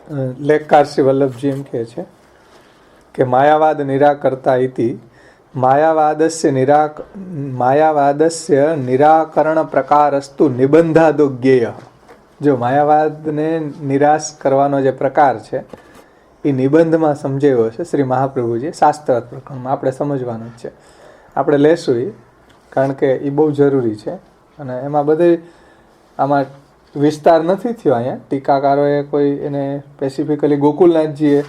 લેખકાર શ્રી વલ્લભજી એમ કહે છે કે માયાવાદ નિરાકર્તા ઇતિ માયાવાદસ્ય નિરાકરણ પ્રકારસ્તુ નિબંધાદો જ્ઞેય. જો માયાવાદને નિરાશ કરવાનો જે પ્રકાર છે એ નિબંધમાં સમજાવ્યો છે શ્રી મહાપ્રભુજી શાસ્ત્રાર્થ પ્રકરણમાં. આપણે સમજવાનું જ છે, આપણે લેશું એ, કારણ કે એ બહુ જરૂરી છે. અને એમાં બધે આમાં વિસ્તાર નથી થયો. અહીંયા ટીકાકારોએ કોઈ એને સ્પેસિફિકલી ગોકુલનાથજીએ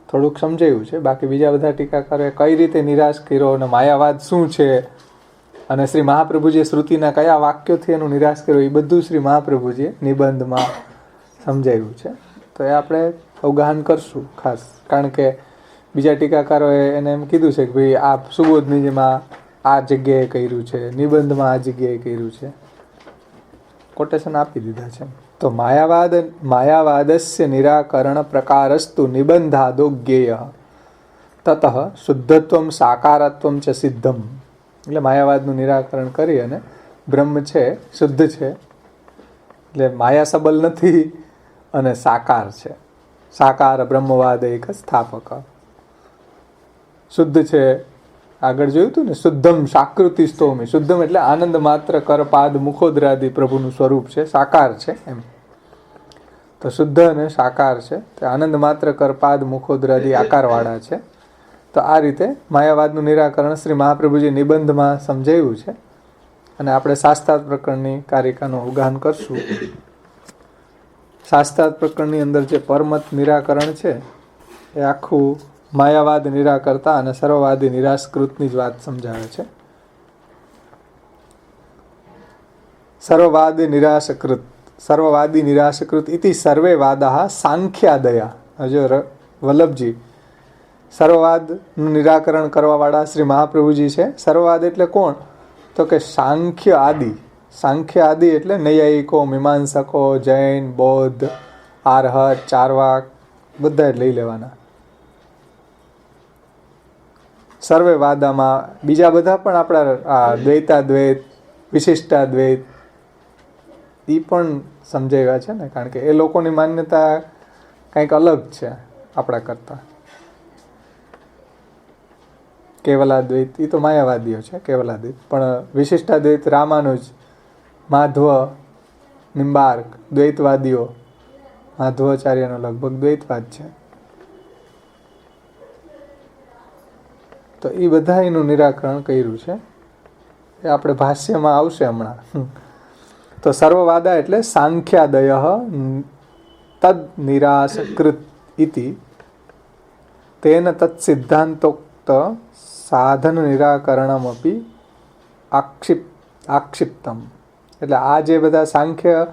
થોડુંક સમજાવ્યું છે, બાકી બીજા બધા ટીકાકારોએ કઈ રીતે નિરાશ કર્યો અને માયાવાદ શું છે અને શ્રી મહાપ્રભુજીએ શ્રુતિના કયા વાક્યોથી એનું નિરાશ કર્યો એ બધું શ્રી મહાપ્રભુજીએ નિબંધમાં સમજાવ્યું છે. તો એ આપણે અવગાહન કરશું ખાસ, કારણ કે બીજા ટીકાકારોએ એને એમ કીધું છે કે ભાઈ આ સુબોધનીજીમાં આ જગ્યાએ કર્યું છે, નિબંધમાં આ જગ્યાએ કર્યું છે, કોટેશન આપી દીધા છે. તો માયાવાદસ્ય નિરાકરણ પ્રકારસ્તુ નિબંધાદો જ્ઞેય તતઃ શુદ્ધત્વમ સાકારત્વમ ચ સિદ્ધમ. એટલે માયાવાદનું નિરાકરણ કરી અને બ્રહ્મ છે શુદ્ધ છે, એટલે માયા સબલ નથી અને સાકાર છે. સાકાર બ્રહ્મવાદ એક સ્થાપક. શુદ્ધ છે, આગળ જોયું હતું ને, શુદ્ધમ સાકૃતિ સ્તોમી. શુદ્ધમ એટલે આનંદ માત્ર કરપાદ મુખોદરાદિ પ્રભુનું સ્વરૂપ છે, સાકાર છે એમ. તો શુદ્ધ અને સાકાર છે, તે આનંદ માત્ર કરપાદ મુખોદરાદિ આકારવાળા છે. તો આ રીતે માયાવાદનું નિરાકરણ શ્રી મહાપ્રભુજી નિબંધમાં સમજાવ્યું છે અને આપણે શાસ્ત્રાર્થ પ્રકરણની કારિકાનું અવગાહન કરશું. શાસ્ત્રાર્થ પ્રકરણની અંદર જે પરમત નિરાકરણ છે એ આખું માયાવાદ નિરાકરતા અને સર્વવાદી નિરાશકૃતની જ વાત સમજાવે છે. સર્વવાદી નિરાશકૃત ઇતિ સર્વે વાદાહ સાંખ્યાદયા. જો વલ્લભજી સર્વવાદનું નિરાકરણ કરવાવાળા શ્રી મહાપ્રભુજી છે. સર્વવાદ એટલે કોણ? તો કે સાંખ્ય આદિ. સાંખ્ય આદિ એટલે નૈયાયિકો, મીમાંસકો, જૈન, બૌદ્ધ, આર્હત, ચારવાક બધા જ લઈ લેવાના. સર્વે વાદામાં બીજા બધા પણ આપણા દ્વૈતાદ્વૈત, વિશિષ્ટાદ્વૈત એ પણ સમજાવ્યા છે ને, કારણ કે એ લોકોની માન્યતા કંઈક અલગ છે આપણા કરતાં. કેવલાદ્વૈત એ તો માયાવાદીઓ છે, કેવલાદ્વૈત. પણ વિશિષ્ટાદ્વૈત રામાનુજ, માધવ, નિમ્બાર્ક દ્વૈતવાદીઓ. માધવાચાર્યનો લગભગ દ્વૈતવાદ છે. તો એ બધા એનું નિરાકરણ કર્યું છે, એ આપણે ભાષ્યમાં આવશે હમણાં. તો સર્વવાદા એટલે સાંખ્યાદય તદ નિરાશકૃત ઇતિ તેન તત્ સિદ્ધાંતોક્ત સાધન નિરાકરણમપી આક્ષિપ્તમ. એટલે આ જે બધા સાંખ્ય,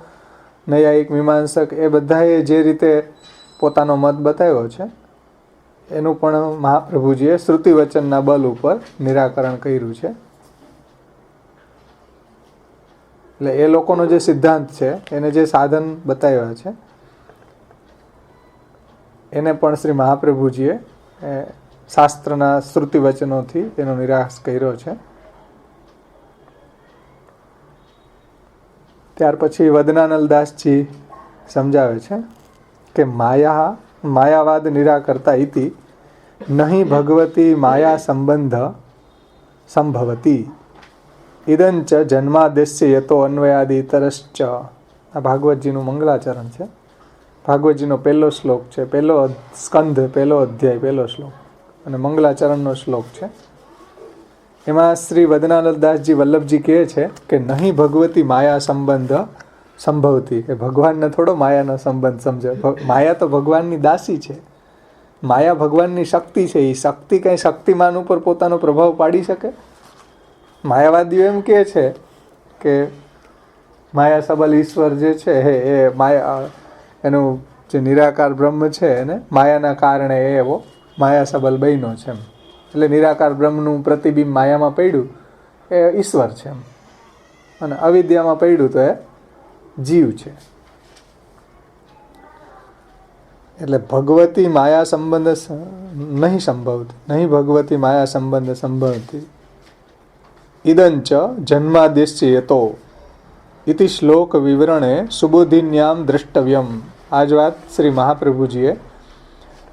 નૈયાયિક, મીમાંસક એ બધાએ જે રીતે પોતાનો મત બતાવ્યો છે એનું પણ મહાપ્રભુજીએ શ્રુતિ વચનના બલ ઉપર નિરાકરણ કર્યું છે. એટલે એ લોકોનો જે સિદ્ધાંત છે, એને જે સાધન બતાવ્યા છે એને પણ શ્રી મહાપ્રભુજીએ શાસ્ત્રના શ્રુતિ વચનોથી એનો નિરાશ કર્યો છે. ત્યાર પછી વદનાનલદાસજી સમજાવે છે કે માયાવાદ નિરાકર્તા ઇતિ નહીં ભગવતી માયા સંબંધ સંભવતી ઇદંચ જન્માદેશ્ય યતો અન્વયાદિ તરશ્ચ. આ ભાગવતજીનું મંગલાચરણ છે. ભાગવતજીનો પહેલો શ્લોક છે, પહેલો સ્કંધ, પહેલો અધ્યાય, પહેલો શ્લોક અને મંગલાચરણનો શ્લોક છે. એમાં શ્રી વદનાનલદાસજી વલ્લભજી કહે છે કે નહીં ભગવતી માયા સંબંધ સંભવતી, કે ભગવાનને થોડો માયાનો સંબંધ સમજે. માયા તો ભગવાનની દાસી છે, માયા ભગવાનની શક્તિ છે. એ શક્તિ કંઈ શક્તિમાન ઉપર પોતાનો પ્રભાવ પાડી શકે? માયાવાદીઓ એમ કહે છે કે માયા સબલ ઈશ્વર જે છે એ માયા, એનું જે નિરાકાર બ્રહ્મ છે એને માયાના કારણે એવો માયા સબલ બન્યો છે એમ. એટલે નિરાકાર બ્રહ્મનું પ્રતિબિંબ માયામાં પડ્યું એ ઈશ્વર છે એમ, અને અવિદ્યામાં પડ્યું તો એ જીવ છે. એટલે ભગવતી માયા સંબંધ નહીં સંભવતી, નહીં ભગવતી માયા સંબંધ સંભવતી ઇદંચ જન્માદેશ્ય યતો ઇતિ શ્લોક વિવરણે સુબોધિન્યામ દ્રષ્ટવ્યમ. આ જ વાત શ્રી મહાપ્રભુજીએ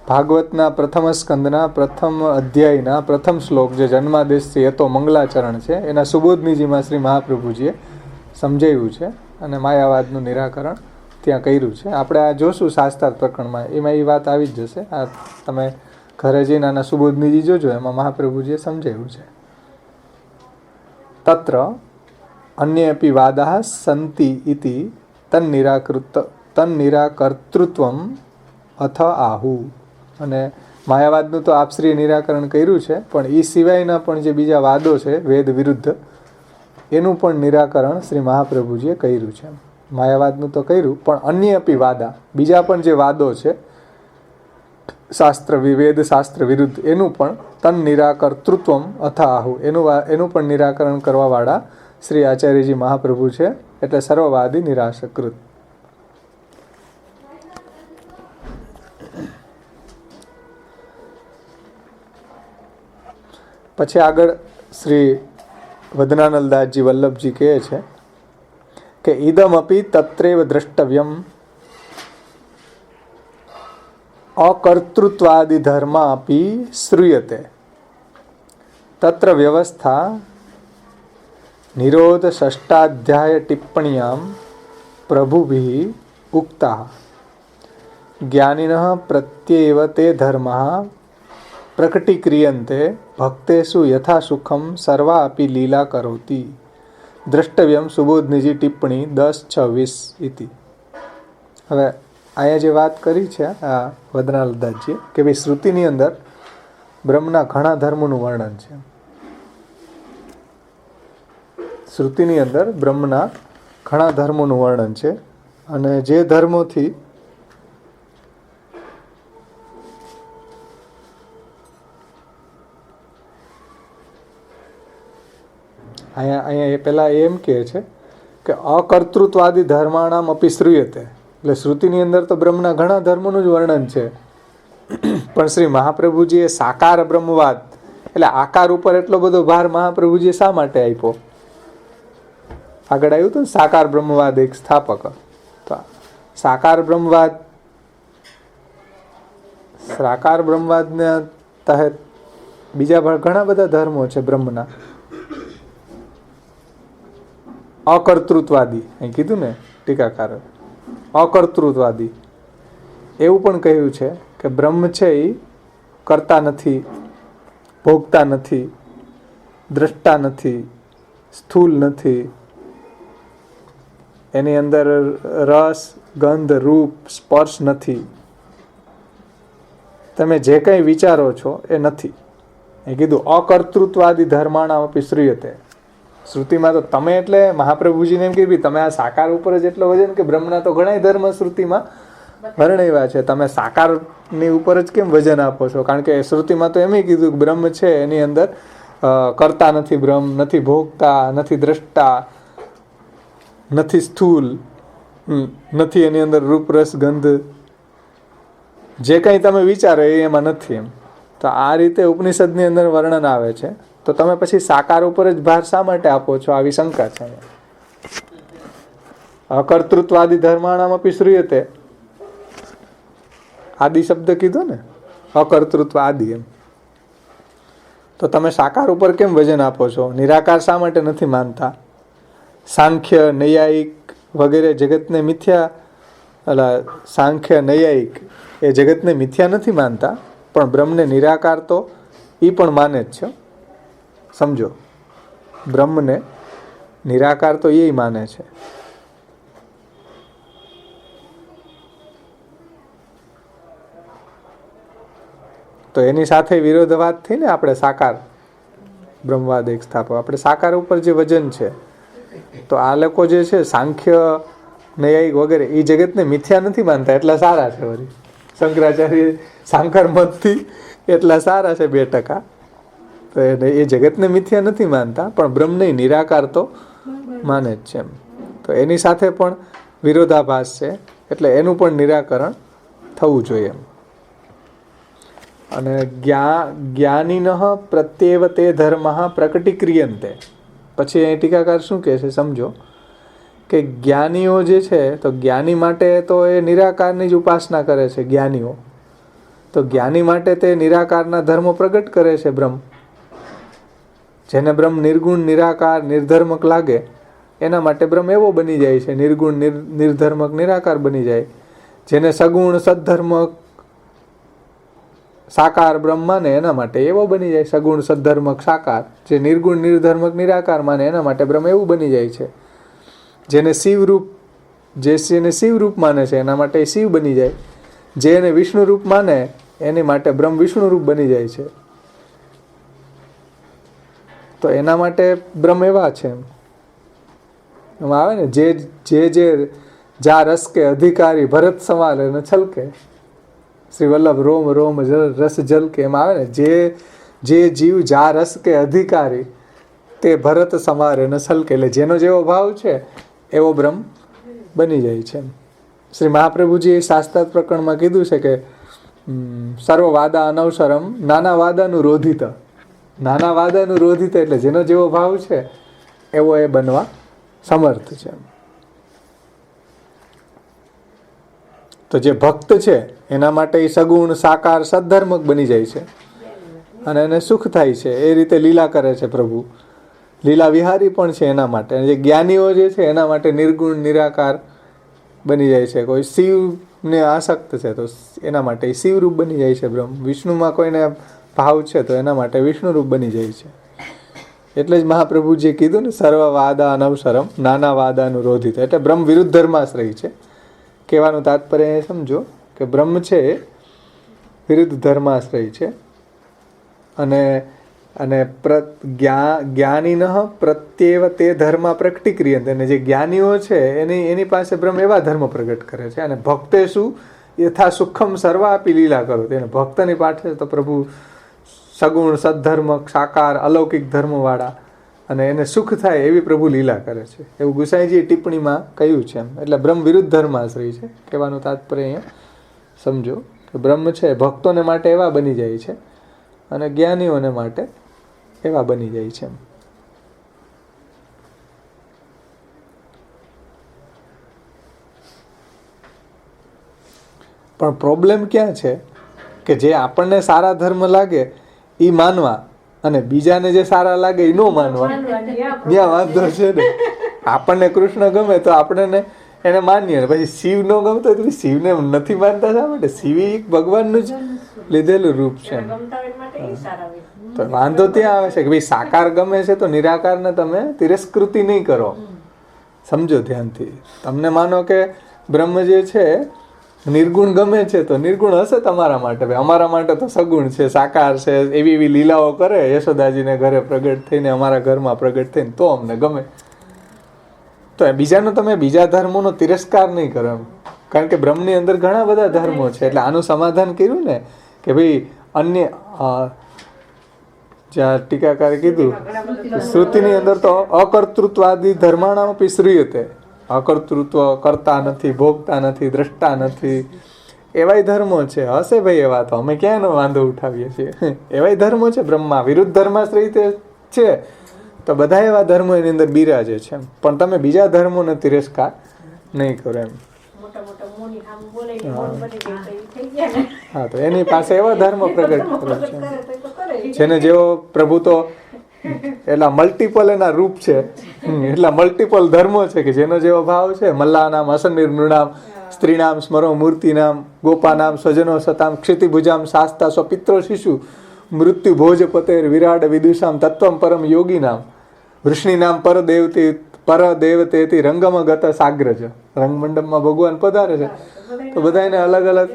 ભાગવતના પ્રથમ સ્કંદના પ્રથમ અધ્યાયના પ્રથમ શ્લોક જે જન્માદેશથી હતો મંગલાચરણ છે એના સુબોધનીજીમાં શ્રી મહાપ્રભુજીએ સમજાવ્યું છે અને માયાવાદનું નિરાકરણ ત્યાં કર્યું છે. આપણે આ જોશું શાસ્ત્રાર્થ પ્રકરણમાં, એમાં એ વાત આવી જ જશે. આ તમે ઘરે જઈને આના સુબોધનીજી જોજો, એમાં મહાપ્રભુજીએ સમજાવ્યું છે. તત્ર અન્યેપી વાદાઃ સંતિ ઇતિ તન્નિરાકર્તૃત્વમ અથ આહુ. અને માયાવાદનું તો આપશ્રીએ નિરાકરણ કર્યું છે, પણ એ સિવાયના પણ જે બીજા વાદો છે વેદ વિરુદ્ધ, એનું પણ નિરાકરણ શ્રી મહાપ્રભુજીએ કર્યું છે. માયાવાદનું તો કર્યું, પણ અન્ય અપી વાદા, બીજા પણ જે વાદો છે શાસ્ત્ર વેદ શાસ્ત્ર વિરુદ્ધ, એનું પણ તન નિરાકર્તૃત્વમ અથ આહુ, એનું પણ નિરાકરણ કરવાવાળા શ્રી આચાર્યજી મહાપ્રભુ છે, એટલે સર્વવાદી નિરાશકૃત. પછી આગળ શ્રી વદનાનલદાસજી વલ્લભજી કહે છે કે ઇદમપી તત્રેવ દ્રષ્ટવ્યમ અકર્તૃત્વાદિ ધર્માપી શ્રૂયતે તત્ર વ્યવસ્થા નિરોધ ષષ્ટાધ્યાય ટિપ્પણ્યામ પ્રભુભિઃ ઉક્તા જ્ઞાનિનઃ પ્રત્યેવ તે ધર્મઃ પ્રકટીક્રિયન્તે ભક્તેષુ યથા સુખમ સર્વા અપી લીલા કરોતિ. દ્રષ્ટવ્યમ સુબોધનીજી ટિપ્પણી 10:26 ઇતિ. હવે અહીંયા જે વાત કરી છે આ વદનાલદાસજીએ કે ભાઈ શ્રુતિની અંદર બ્રહ્મના ઘણા ધર્મોનું વર્ણન છે. શ્રુતિની અંદર બ્રહ્મના ઘણા ધર્મોનું વર્ણન છે, અને જે ધર્મોથી અહીંયા પહેલાં એમ કહે છે કે અકર્તૃત્વાદી ધર્માણામ અપી શ્રૂયતે, એટલે શ્રુતિની અંદર તો બ્રહ્મના ઘણા ધર્મોનું જ વર્ણન છે, પણ શ્રી મહાપ્રભુજીએ સાકાર બ્રહ્મવાદ એટલે આકાર ઉપર એટલો બધો ભાર મહાપ્રભુજીએ શા માટે આપ્યો? આગળ આવ્યું હતું ને સાકાર બ્રહ્મવાદ એક સ્થાપક. તો સાકાર બ્રહ્મવાદના તહેત બીજા ઘણા બધા ધર્મો છે બ્રહ્મના. અકર્તૃત્વાદી અહીં કીધું ને ટીકાકાર, અકર્તૃત્વાદી એવું પણ કહ્યું છે કે બ્રહ્મ છે એ કરતા નથી, ભોગતા નથી, દ્રષ્ટા નથી, સ્થૂલ નથી, એની અંદર રસ ગંધ રૂપ સ્પર્શ નથી, તમે જે કંઈ વિચારો છો એ નથી. એ કીધું અકર્તૃત્વાદી ધર્માણામ અપી શ્રૂયતે. શ્રુતિમાં તો તમે એટલે મહાપ્રભુજીને એમ કીધું તમે આ સાકાર ઉપર જ એટલો વજન કે બ્રહ્મના તો ઘણા ધર્મ શ્રુતિમાં વર્ણવ્યા છે, તમે સાકારની ઉપર જ કેમ વજન આપો છો? કારણ કે શ્રુતિમાં તો એમ કીધું કે બ્રહ્મ છે એની અંદર કરતા નથી, બ્રહ્મ નથી, ભોગતા નથી, દ્રષ્ટા નથી, સ્થૂલ નથી, એની અંદર રૂપ રસ ગંધ જે કંઈ તમે વિચારો એ એમાં નથી. એમ તો આ રીતે ઉપનિષદની અંદર વર્ણન આવે છે, તો તમે પછી સાકાર ઉપર જ ભાર શા માટે આપો છો? આવી શંકા છે. અકર્તૃત્વાદી ધર્માણામ અપી શ્રૂયતે, આદિ શબ્દ કીધો ને, અકર્તૃત્વ આદિ, એમ તો તમે સાકાર ઉપર કેમ વજન આપો છો? નિરાકાર શા માટે નથી માનતા? સાંખ્ય નૈયાયિક વગેરે જગતને મિથ્યા, સાંખ્ય નૈયાયિક એ જગતને મિથ્યા નથી માનતા, પણ બ્રહ્મને નિરાકાર તો એ પણ માને જ છે. સમજો, બ્રહ્મને નિરાકાર તો એ માને છે. તો એની સાથે વિરોધવાદ થઈ ને આપણે સાકાર બ્રહ્મવાદ એક સ્થાપો. આપણે સાકાર ઉપર જે વજન છે, તો આ લોકો જે છે સાંખ્ય નૈયાયિક વગેરે એ જગતને મિથ્યા નથી માનતા, એટલા સારા છે. વળી શંકરાચાર્ય સાંકર મતથી એટલા સારા છે 2%. તો એ જગતને મિથ્યા નથી માનતા, પણ બ્રહ્મને નિરાકાર તો માને જ છે. એમ તો એની સાથે પણ વિરોધાભાસ છે, એટલે એનું પણ નિરાકરણ થવું જોઈએ. એમ અને જ્ઞાનિનઃ પ્રત્યેવ તે ધર્મઃ પ્રકટીક્રિયન્તે. પછી અહીં ટીકાકાર શું કહે છે સમજો, કે જ્ઞાનીઓ જે છે તો જ્ઞાની માટે તો એ નિરાકારની જ ઉપાસના કરે છે. જ્ઞાનીઓ તો જ્ઞાની માટે તે નિરાકારના ધર્મો પ્રગટ કરે છે. બ્રહ્મ, જેને બ્રહ્મ નિર્ગુણ નિરાકાર નિર્ધર્મક લાગે એના માટે બ્રહ્મ એવો બની જાય છે. નિર્ગુણ નિર્ધર્મક નિરાકાર બની જાય. જેને સગુણ સદ્ધર્મક સાકાર બ્રહ્મ માને એના માટે એવો બની જાય. સગુણ સદ્ધર્મક સાકાર. જે નિર્ગુણ નિર્ધર્મક નિરાકાર માને એના માટે બ્રહ્મ એવું બની જાય છે. જેને શિવરૂપ માને છે એના માટે શિવ બની જાય. જે એને વિષ્ણુ રૂપ માને એની માટે બ્રહ્મ વિષ્ણુ રૂપ બની જાય છે. તો એના માટે બ્રહ્મ એવા છે. એમાં આવે ને જે જા રસ કે અધિકારી ભરત સંવાલે ને છલકે, શ્રી વલ્લભ રોમ રોમ રસ જલકે. એમાં આવે ને જે જીવ જા રસ કે અધિકારી તે ભરત સંવારે ને છલકે. એટલે જેનો જેવો ભાવ છે એવો બ્રહ્મ બની જાય છે. શ્રી મહાપ્રભુજી શાસ્ત્રાર્થ પ્રકરણમાં કીધું છે કે સર્વ વાદા અનવસરમ નાના વાદાનું રોધિત. નાના વાદાનું રોધિત એટલે જેનો જેવો ભાવ છે એવો એ બનવા સમર્થ છે. તો જે ભક્ત છે એના માટે એ સગુણ સાકાર સદ્ધર્મક બની જાય છે અને એને સુખ થાય છે. એ રીતે લીલા કરે છે પ્રભુ. લીલા વિહારી પણ છે એના માટે. અને જે જ્ઞાનીઓ જે છે એના માટે નિર્ગુણ નિરાકાર બની જાય છે. કોઈ શિવને આસક્ત છે તો એના માટે શિવરૂપ બની જાય છે બ્રહ્મ. વિષ્ણુમાં કોઈને ભાવ છે તો એના માટે વિષ્ણુ રૂપ બની જાય છે. એટલે જ મહાપ્રભુજીએ કીધું ને સર્વ વાદા અનવસરમ નાના વાદાનું રોધિત. એટલે બ્રહ્મ વિરુદ્ધ ધર્માશ્રય છે. કહેવાનું તાત્પર્ય એ સમજો કે બ્રહ્મ છે વિરુદ્ધ ધર્માશ્રય છે. અને જ્ઞાનીન પ્રત્યેવ તે ધર્મ પ્રકટીક્રિયંત. અને જે જ્ઞાનીઓ છે એની પાસે બ્રહ્મ એવા ધર્મ પ્રગટ કરે છે. અને ભક્તે શું યથા સુખમ સર્વ આપી લીલા કરો. તેને ભક્તની પાઠે તો પ્રભુ સગુણ સદ્ધર્મક સાકાર અલૌકિક ધર્મવાળા અને એને સુખ થાય એવી પ્રભુ લીલા કરે છે. એવું ગુસાઈજીએ ટિપ્પણીમાં કહ્યું છે. એટલે બ્રહ્મ વિરુદ્ધ ધર્માશ્રય છે. કહેવાનું તાત્પર્ય અહીંયા સમજો કે બ્રહ્મ છે ભક્તોને માટે એવા બની જાય છે અને જ્ઞાનીઓને માટે એવા બની જાય છે. પણ પ્રોબ્લેમ ક્યાં છે કે જે આપણને સારા ધર્મ લાગે એ માનવા અને બીજાને જે સારા લાગે એ ન માનવા, ત્યાં વાંધો છે ને. આપણને કૃષ્ણ ગમે તો આપણે એને માનીએ. પછી શિવ ન ગમતો તો શિવને નથી માનતા શા માટે? શિવ ભગવાનનું જ લીધેલું રૂપ છે. તો વાંધો ત્યાં આવે છે કે ભાઈ સાકાર ગમે છે તો નિરાકારને તમે તિરસ્કૃતિ નહીં કરો. સમજો ધ્યાનથી. તમને માનો કે બ્રહ્મ જે છે નિર્ગુણ ગમે છે તો નિર્ગુણ હશે તમારા માટે. ભાઈ અમારા માટે તો સગુણ છે, સાકાર છે, એવી એવી લીલાઓ કરે યશોદાજીને ઘરે પ્રગટ થઈને, અમારા ઘરમાં પ્રગટ થઈને, તો અમને ગમે. તો બીજાનો તમે બીજા ધર્મોનો તિરસ્કાર નહીં કરો એમ. કારણ કે બ્રહ્મની અંદર ઘણા બધા ધર્મો છે. એટલે આનું સમાધાન કર્યું ને કે ભાઈ અન્ય જ્યાં ટીકાકારે કીધું શ્રુતિની અંદર તો અકર્તૃત્વાદી ધર્માણામપી શ્રૂયતે. અકર્તૃત્વ, કરતા નથી, ભોગતા નથી, દ્રષ્ટા નથી, એવાય ધર્મો છે. હશે ભાઈ એવા તો અમે ક્યાં એનો વાંધો ઉઠાવીએ છીએ. એવાય ધર્મો છે બ્રહ્મા. વિરુદ્ધ ધર્માશ્રય છે તો બધા એવા ધર્મો એની અંદર બિરાજે છે. પણ તમે બીજા ધર્મોને તિરસ્કાર નહીં કરો એમ. હા, તો એની પાસે એવા ધર્મ પ્રગટ કરે છે જેને જેવો પ્રભુ તો એટલા મલ્ટિપલ એના રૂપ છે, એટલા મલ્ટિપલ ધર્મો છે કે જેનો જેવો ભાવ છે. મલ્લાનામ અસનિર નૃણામ સ્ત્રીનામ સ્મરો મૂર્તિનામ ગોપાનામ સ્વજનો સતામ ક્ષિતિભુજામ શાસ્તા સ્વપિત્રો શિશુ મૃત્યુ ભોજપતેર વિરાડ વિદુષામ તત્વમ પરમ યોગીનામ વૃષ્ણિનામ પરદેવતેથી રંગમ ગત સાગ્રજ. રંગમંડપમાં ભગવાન પધારે છે તો બધાને અલગ અલગ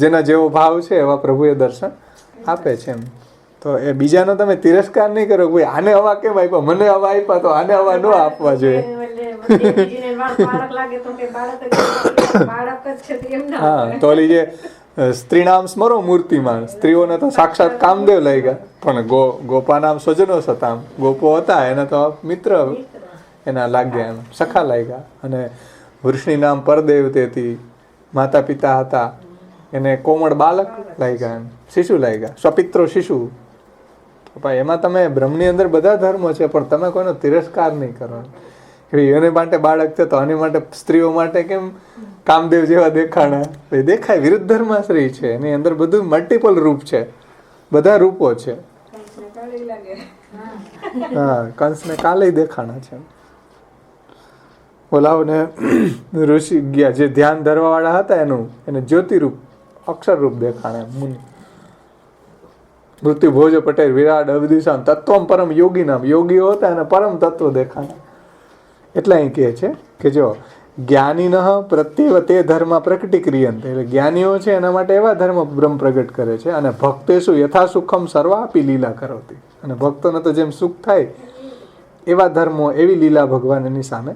જેના જેવો ભાવ છે એવા પ્રભુએ દર્શન આપે છે એમ. તો એ બીજાનો તમે તિરસ્કાર નહીં કરો. ભાઈ આને હવા કેમ આપ્યા, મને હવા આપ્યા તો આને હવા ન આપવા જોઈએ. હા, તો ઓલી જે સ્ત્રીનામ સ્મરો મૂર્તિમાં, સ્ત્રીઓને તો સાક્ષાત કામદેવ લઈ ગયા, પણ ગોપાનામ સ્વજનો સતામ, ગોપો હતા એને તો મિત્ર એના લાગ્યા, એમ સખા લાગ્યા. અને વૃષ્ણિ નામ પરદેવતેથી, માતા પિતા હતા એને કોમળ બાલક લાગ્યા, એમ શિશુ લાગ્યા, સ્વપિત્રો શિશુ. ભાઈ એમાં તમે બ્રહ્મની અંદર બધા ધર્મો છે પણ તમે કોઈનો તિરસ્કાર નહીં કરો. એને માટે બાળક છે તો આની માટે સ્ત્રીઓ માટે કેમ કામદેવ જેવા દેખાણા? દેખાય વિરુદ્ધ ધર્માશ્રય છે, એની અંદર બધું મલ્ટિપલ રૂપ છે, બધા રૂપો છે. હા, કંસને કાલે દેખાણા છે. ઓલાઓને ઋષિ ગયા જે ધ્યાન ધરવા વાળા હતા એને જ્યોતિરૂપ અક્ષર રૂપ દેખાણે. મુનિ મૃત્યુ ભોજ પટેલ વિરાટ અવદિશાન તત્વમ પરમ યોગી નામ, યોગીઓ હતા અને પરમ તત્વ દેખાણા. એટલે અહીં કહે છે કે જો જ્ઞાનીન પ્રત્યેવ તે ધર્મ પ્રકટીક્રિયંતે, એટલે જ્ઞાનીઓ છે એના માટે એવા ધર્મ બ્રહ્મ પ્રગટ કરે છે. અને ભક્તેષુ યથા સુખમ સર્વાપી લીલા કરોતી, અને ભક્તોને તો જેમ સુખ થાય એવા ધર્મો, એવી લીલા ભગવાન એની સામે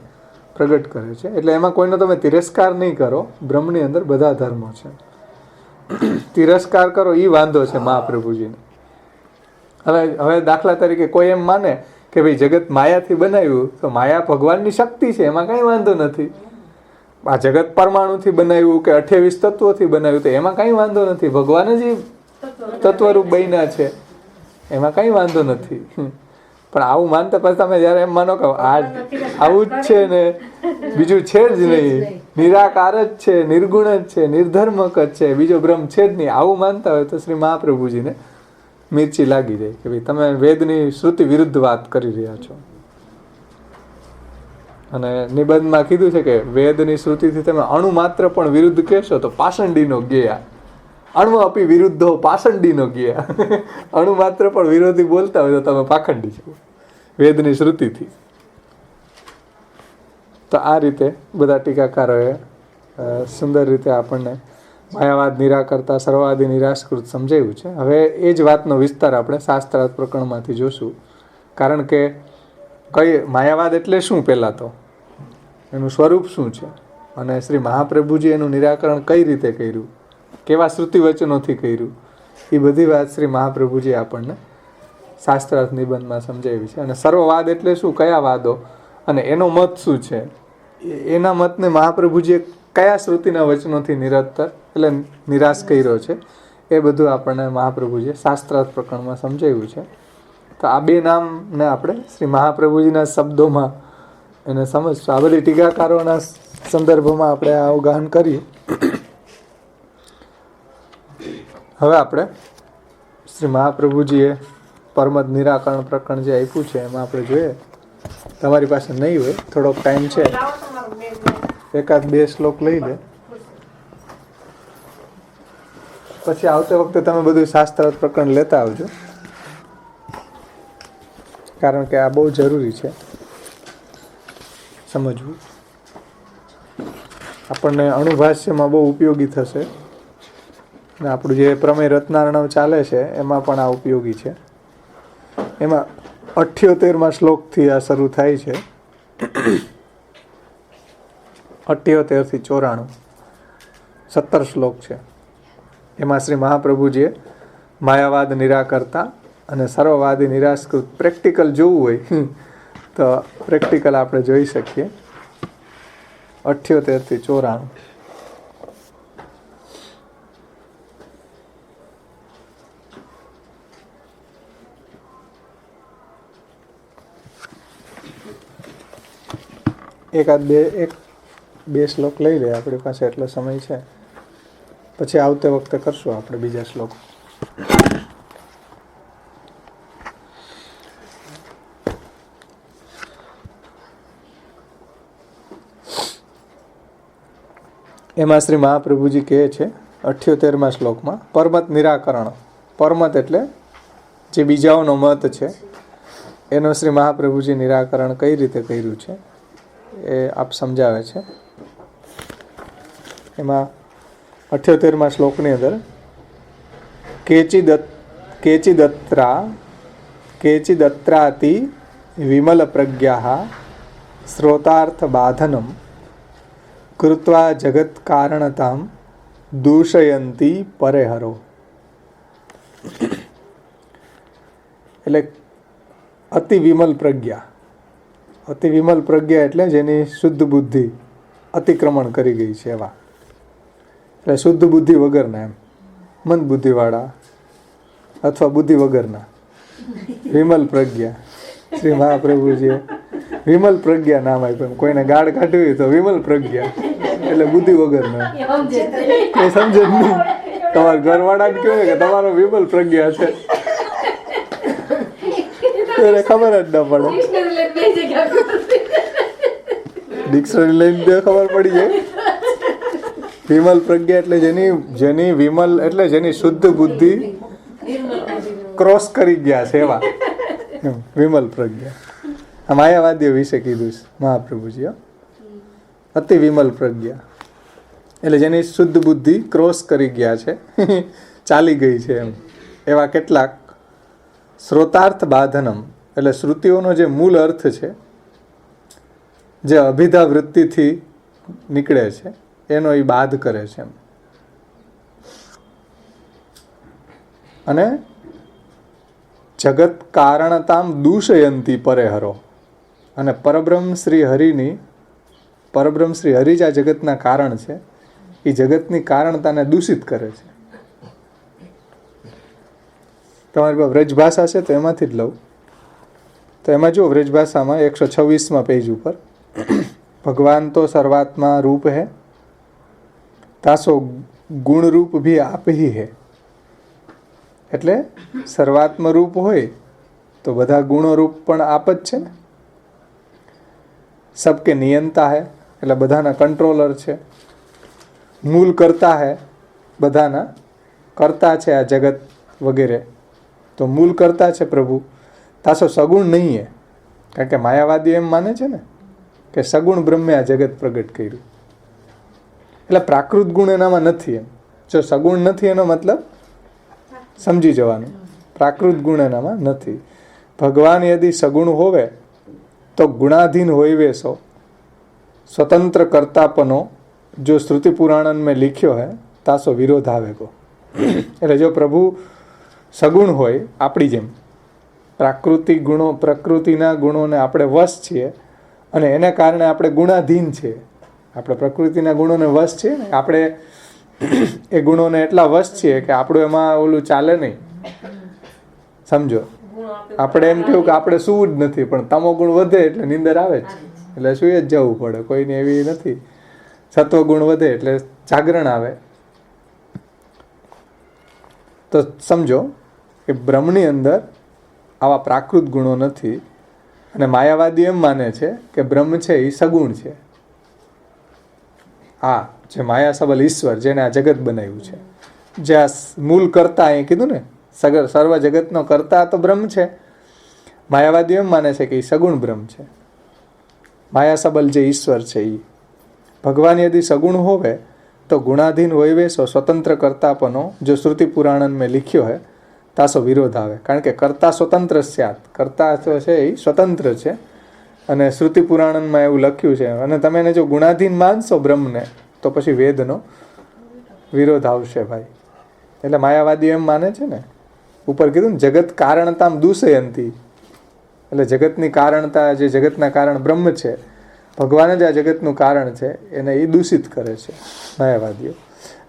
પ્રગટ કરે છે. એટલે એમાં કોઈનો તમે તિરસ્કાર નહીં કરો. બ્રહ્મની અંદર બધા ધર્મો છે. તિરસ્કાર કરો એ વાંધો છે મહાપ્રભુજીને. હવે દાખલા તરીકે કોઈ એમ માને કે ભાઈ જગત માયાથી બનાવ્યું તો માયા ભગવાનની શક્તિ છે, એમાં કઈ વાંધો નથી. આ જગત પરમાણુથી બનાવ્યું કે 28 તત્વોથી બનાવ્યું તો એમાં કઈ વાંધો નથી. ભગવાન જ તત્વરૂપ બન્યા છે, એમાં કઈ વાંધો નથી. પણ આવું માનતા પછી તમે જયારે એમ માનો કે આવું જ છે ને બીજું છે જ નહીં, નિરાકાર જ છે, નિર્ગુણ જ છે, નિર્ધર્મક જ છે, બીજો બ્રહ્મ છે જ નહીં, આવું માનતા હોય તો શ્રી મહાપ્રભુજીને મિર્ચી લાગી જાય કે ભાઈ તમે વેદની શ્રુતિ વિરુદ્ધ વાત કરી રહ્યા છો. અને નિબંધમાં કીધું છે કે વેદની શ્રુતિથી તમે અણુ માત્ર પણ વિરુદ્ધ કહેશો તો પાષંડીનો જ્ઞેયા, અણુ અપી વિરુદ્ધો પાષંડીનો જ્ઞેયા. અણુ માત્ર પણ વિરોધી બોલતા હોય તો તમે પાખંડી છો વેદની શ્રુતિથી. તો આ રીતે બધા ટીકાકારોએ સુંદર રીતે આપણને માયાવાદ નિરાકરતા સર્વવાદી નિરાશકૃત સમજાવ્યું છે. હવે એ જ વાતનો વિસ્તાર આપણે શાસ્ત્રાર્થ પ્રકરણમાંથી જોશું. કારણ કે કઈ માયાવાદ એટલે શું, પહેલાં તો એનું સ્વરૂપ શું છે, અને શ્રી મહાપ્રભુજી એનું નિરાકરણ કઈ રીતે કર્યું, કેવા શ્રુતિ વચનોથી કર્યું, એ બધી વાત શ્રી મહાપ્રભુજી આપણને શાસ્ત્રાર્થ નિબંધમાં સમજાવી છે. અને સર્વવાદ એટલે શું, કયા વાદો, અને એનો મત શું છે, એના મતને મહાપ્રભુજીએ કયા શ્રુતિના વચનોથી નિરંતર એટલે નિરાશ કર્યો છે, એ બધું આપણને મહાપ્રભુજીએ શાસ્ત્રાર્થ પ્રકરણમાં સમજાવ્યું છે. તો આ બે નામને આપણે શ્રી મહાપ્રભુજીના શબ્દોમાં એને સમજશું. આ બધી ટીકાકારોના સંદર્ભમાં આપણે આ અવગાહન કરીએ. હવે આપણે શ્રી મહાપ્રભુજીએ પરમત નિરાકરણ પ્રકરણ જે આપ્યું છે એમાં આપણે જોઈએ. તમારી પાસે નહીં હોય, થોડોક ટાઈમ છે, એકાદ બે શ્લોક લઈ લે, પછી આવતી વખતે તમે બધું શાસ્ત્રાર્થ પ્રકરણ લેતા આવજો, કારણ કે આ બહુ જરૂરી છે સમજવું. આપણને અણુભાષ્યમાં બહુ ઉપયોગી થશે, અને આપણું જે પ્રમેય રત્નાર્ણવ ચાલે છે એમાં પણ આ ઉપયોગી છે. એમાં 78માં શ્લોકથી આ શરૂ થાય છે. 78 થી 94 17 શ્લોક છે. એમાં શ્રી મહાપ્રભુજીએ માયાવાદ નિરાકરતા અને સર્વવાદી નિરાશકૃત પ્રેક્ટિકલ જોવું હોય તો પ્રેક્ટિકલ આપણે જોઈ શકીએ. 78 થી 94. એક બે શ્લોક લઈ લે, આપણી પાસે એટલો સમય છે, પછી આવતે વખતે કરશું આપણે બીજા શ્લોક. એમાં શ્રી મહાપ્રભુજી કહે છે 78માં શ્લોકમાં, પરમત નિરાકરણ. પરમત એટલે જે બીજાઓનો મત છે એનો શ્રી મહાપ્રભુજી નિરાકરણ કઈ રીતે કર્યું છે એ આપ સમજાવે છે. એમાં 78માં શ્લોકની અંદર કેચિદત્રાતિ વિમલ પ્રજ્ઞા શ્રોતાર્થ બાધનમ કૃત્વા જગત કારણતામ દૂષયંતી પરેહરો. એટલે અતિ વિમલ પ્રજ્ઞા, અતિ વિમલ પ્રજ્ઞા એટલે જેની શુદ્ધ બુદ્ધિ અતિક્રમણ કરી ગઈ છે એવા, એટલે શુદ્ધ બુદ્ધિ વગરના, એમ મંદ બુદ્ધિવાળા અથવા બુદ્ધિ વગરના વિમલ પ્રજ્ઞા શ્રી મહાપ્રભુજીએ વિમલ પ્રજ્ઞા નામ આપ્યું. કોઈને ગાળ કાઢવી હોય તો વિમલ પ્રજ્ઞા, એટલે બુદ્ધિ વગરના. એ સમજે જ નહીં. તમારા ઘરવાળાને કહ્યું કે તમારો વિમલ પ્રજ્ઞા છે, એને ખબર જ ન પડે. ડિક્શનરી લઈને ખબર પડી જાય. વિમલ પ્રજ્ઞા એટલે જેની વિમલ એટલે જેની શુદ્ધ બુદ્ધિ ક્રોસ કરી ગયા છે એવા વિમલ પ્રજ્ઞા. આ માયાવાદીઓ વિશે કીધું છે મહાપ્રભુજી. અતિ વિમલ પ્રજ્ઞા એટલે જેની શુદ્ધ બુદ્ધિ ક્રોસ કરી ગયા છે, ચાલી ગઈ છે એમ એવા કેટલાક શ્રોતાર્થ બાધનમ એટલે શ્રુતિઓનો જે મૂળ અર્થ છે, જે અભિધા વૃત્તિથી નીકળે છે, એનો એ બાધ કરે છે. અને જગત કારણતામ દૂષયંતી પરેહરો, અને પરબ્રહ્મ શ્રી હરિની, પરબ્રહ્મ શ્રી હરિ જ આ જગતના કારણ છે, એ જગતની કારણતાને દૂષિત કરે છે. તમારી પાસે વ્રજભાષા છે તો એમાંથી જ લઉં. તો એમાં જુઓ, વ્રજભાષામાં 126માં પેજ ઉપર ભગવાન તો સર્વાત્મા રૂપ હૈ, તાસો ગુણ રૂપ ભી આપ હી હૈ. એટલે સર્વાત્મ રૂપ હોય તો બધા ગુણો રૂપ પણ આપ જ છે ને. સબકે નિયંતા હૈ એટલે બધાના કંટ્રોલર છે. મૂલ કરતા હૈ, બધાના કરતા છે આ જગત વગેરે, તો મૂલ કરતા છે પ્રભુ. તાસો સગુણ નહીં હે, કારણ કે માયાવાદી એમ માને છે ને કે સગુણ બ્રહ્મે આ જગત પ્રગટ કર્યું, એટલે પ્રાકૃત ગુણ એનામાં નથી. એમ જો સગુણ નથી એનો મતલબ સમજી જવાનું, પ્રાકૃત ગુણ એનામાં નથી. ભગવાન યદિ સગુણ હોવે તો ગુણાધીન હોઈવે સો સ્વતંત્ર કરતાપનો જો શ્રુતિ પુરાણન મેં लिख्यो है तासो विरोध આવે કો. એટલે જો પ્રભુ સગુણ હોય આપણી જેમ, પ્રાકૃતિક ગુણો, પ્રકૃતિના ગુણોને આપણે વશ છીએ અને એને કારણે આપણે ગુણાધીન છીએ. આપણે પ્રકૃતિના ગુણોને વશ છીએ ને, આપણે એ ગુણોને એટલા વશ છીએ કે આપણું એમાં ઓલું ચાલે નહીં. સમજો, આપણે એમ કહ્યું કે આપણે સૂવું જ નથી, પણ તમો ગુણ વધે એટલે નીંદર આવે જ, એટલે સૂઈ જ જવું પડે. કોઈને એવી નથી. સત્વ ગુણ વધે એટલે જાગરણ આવે. તો સમજો કે બ્રહ્મની અંદર આવા પ્રાકૃત ગુણો નથી, અને માયાવાદી એમ માને છે કે બ્રહ્મ છે એ સગુણ છે. આ જે માયા સબલ ઈશ્વર, જેને આ જગત બનાવ્યું છે, જે આ મૂળ કરતા, અહીં કીધું ને સર્વ જગતનો કરતા તો બ્રહ્મ છે. માયાવાદી એમ માને છે કે એ સગુણ બ્રહ્મ છે. માયા સબલ જે ઈશ્વર છે એ ભગવાન યદિ સગુણ હોવે તો ગુણાધીન હોઈવે સો સ્વતંત્ર કરતાપનો જો શ્રુતિ પુરાણન મેં लिख्यो है तासो विरोध આવે. કારણ કે કરતા સ્વતંત્ર સ્યાત, કરતા તો છે એ સ્વતંત્ર છે, અને શ્રુતિ પુરાણનમાં એવું લખ્યું છે. અને તમે એને જો ગુણાધીન માનશો બ્રહ્મને તો પછી વેદનો વિરોધ આવશે ભાઈ. એટલે માયાવાદી એમ માને છે ને, ઉપર કીધું ને જગત કારણતામ દૂષયંતી, એટલે જગતની કારણતા, જે જગતના કારણ બ્રહ્મ છે, ભગવાન જ આ જગતનું કારણ છે, એને એ દૂષિત કરે છે માયાવાદીઓ.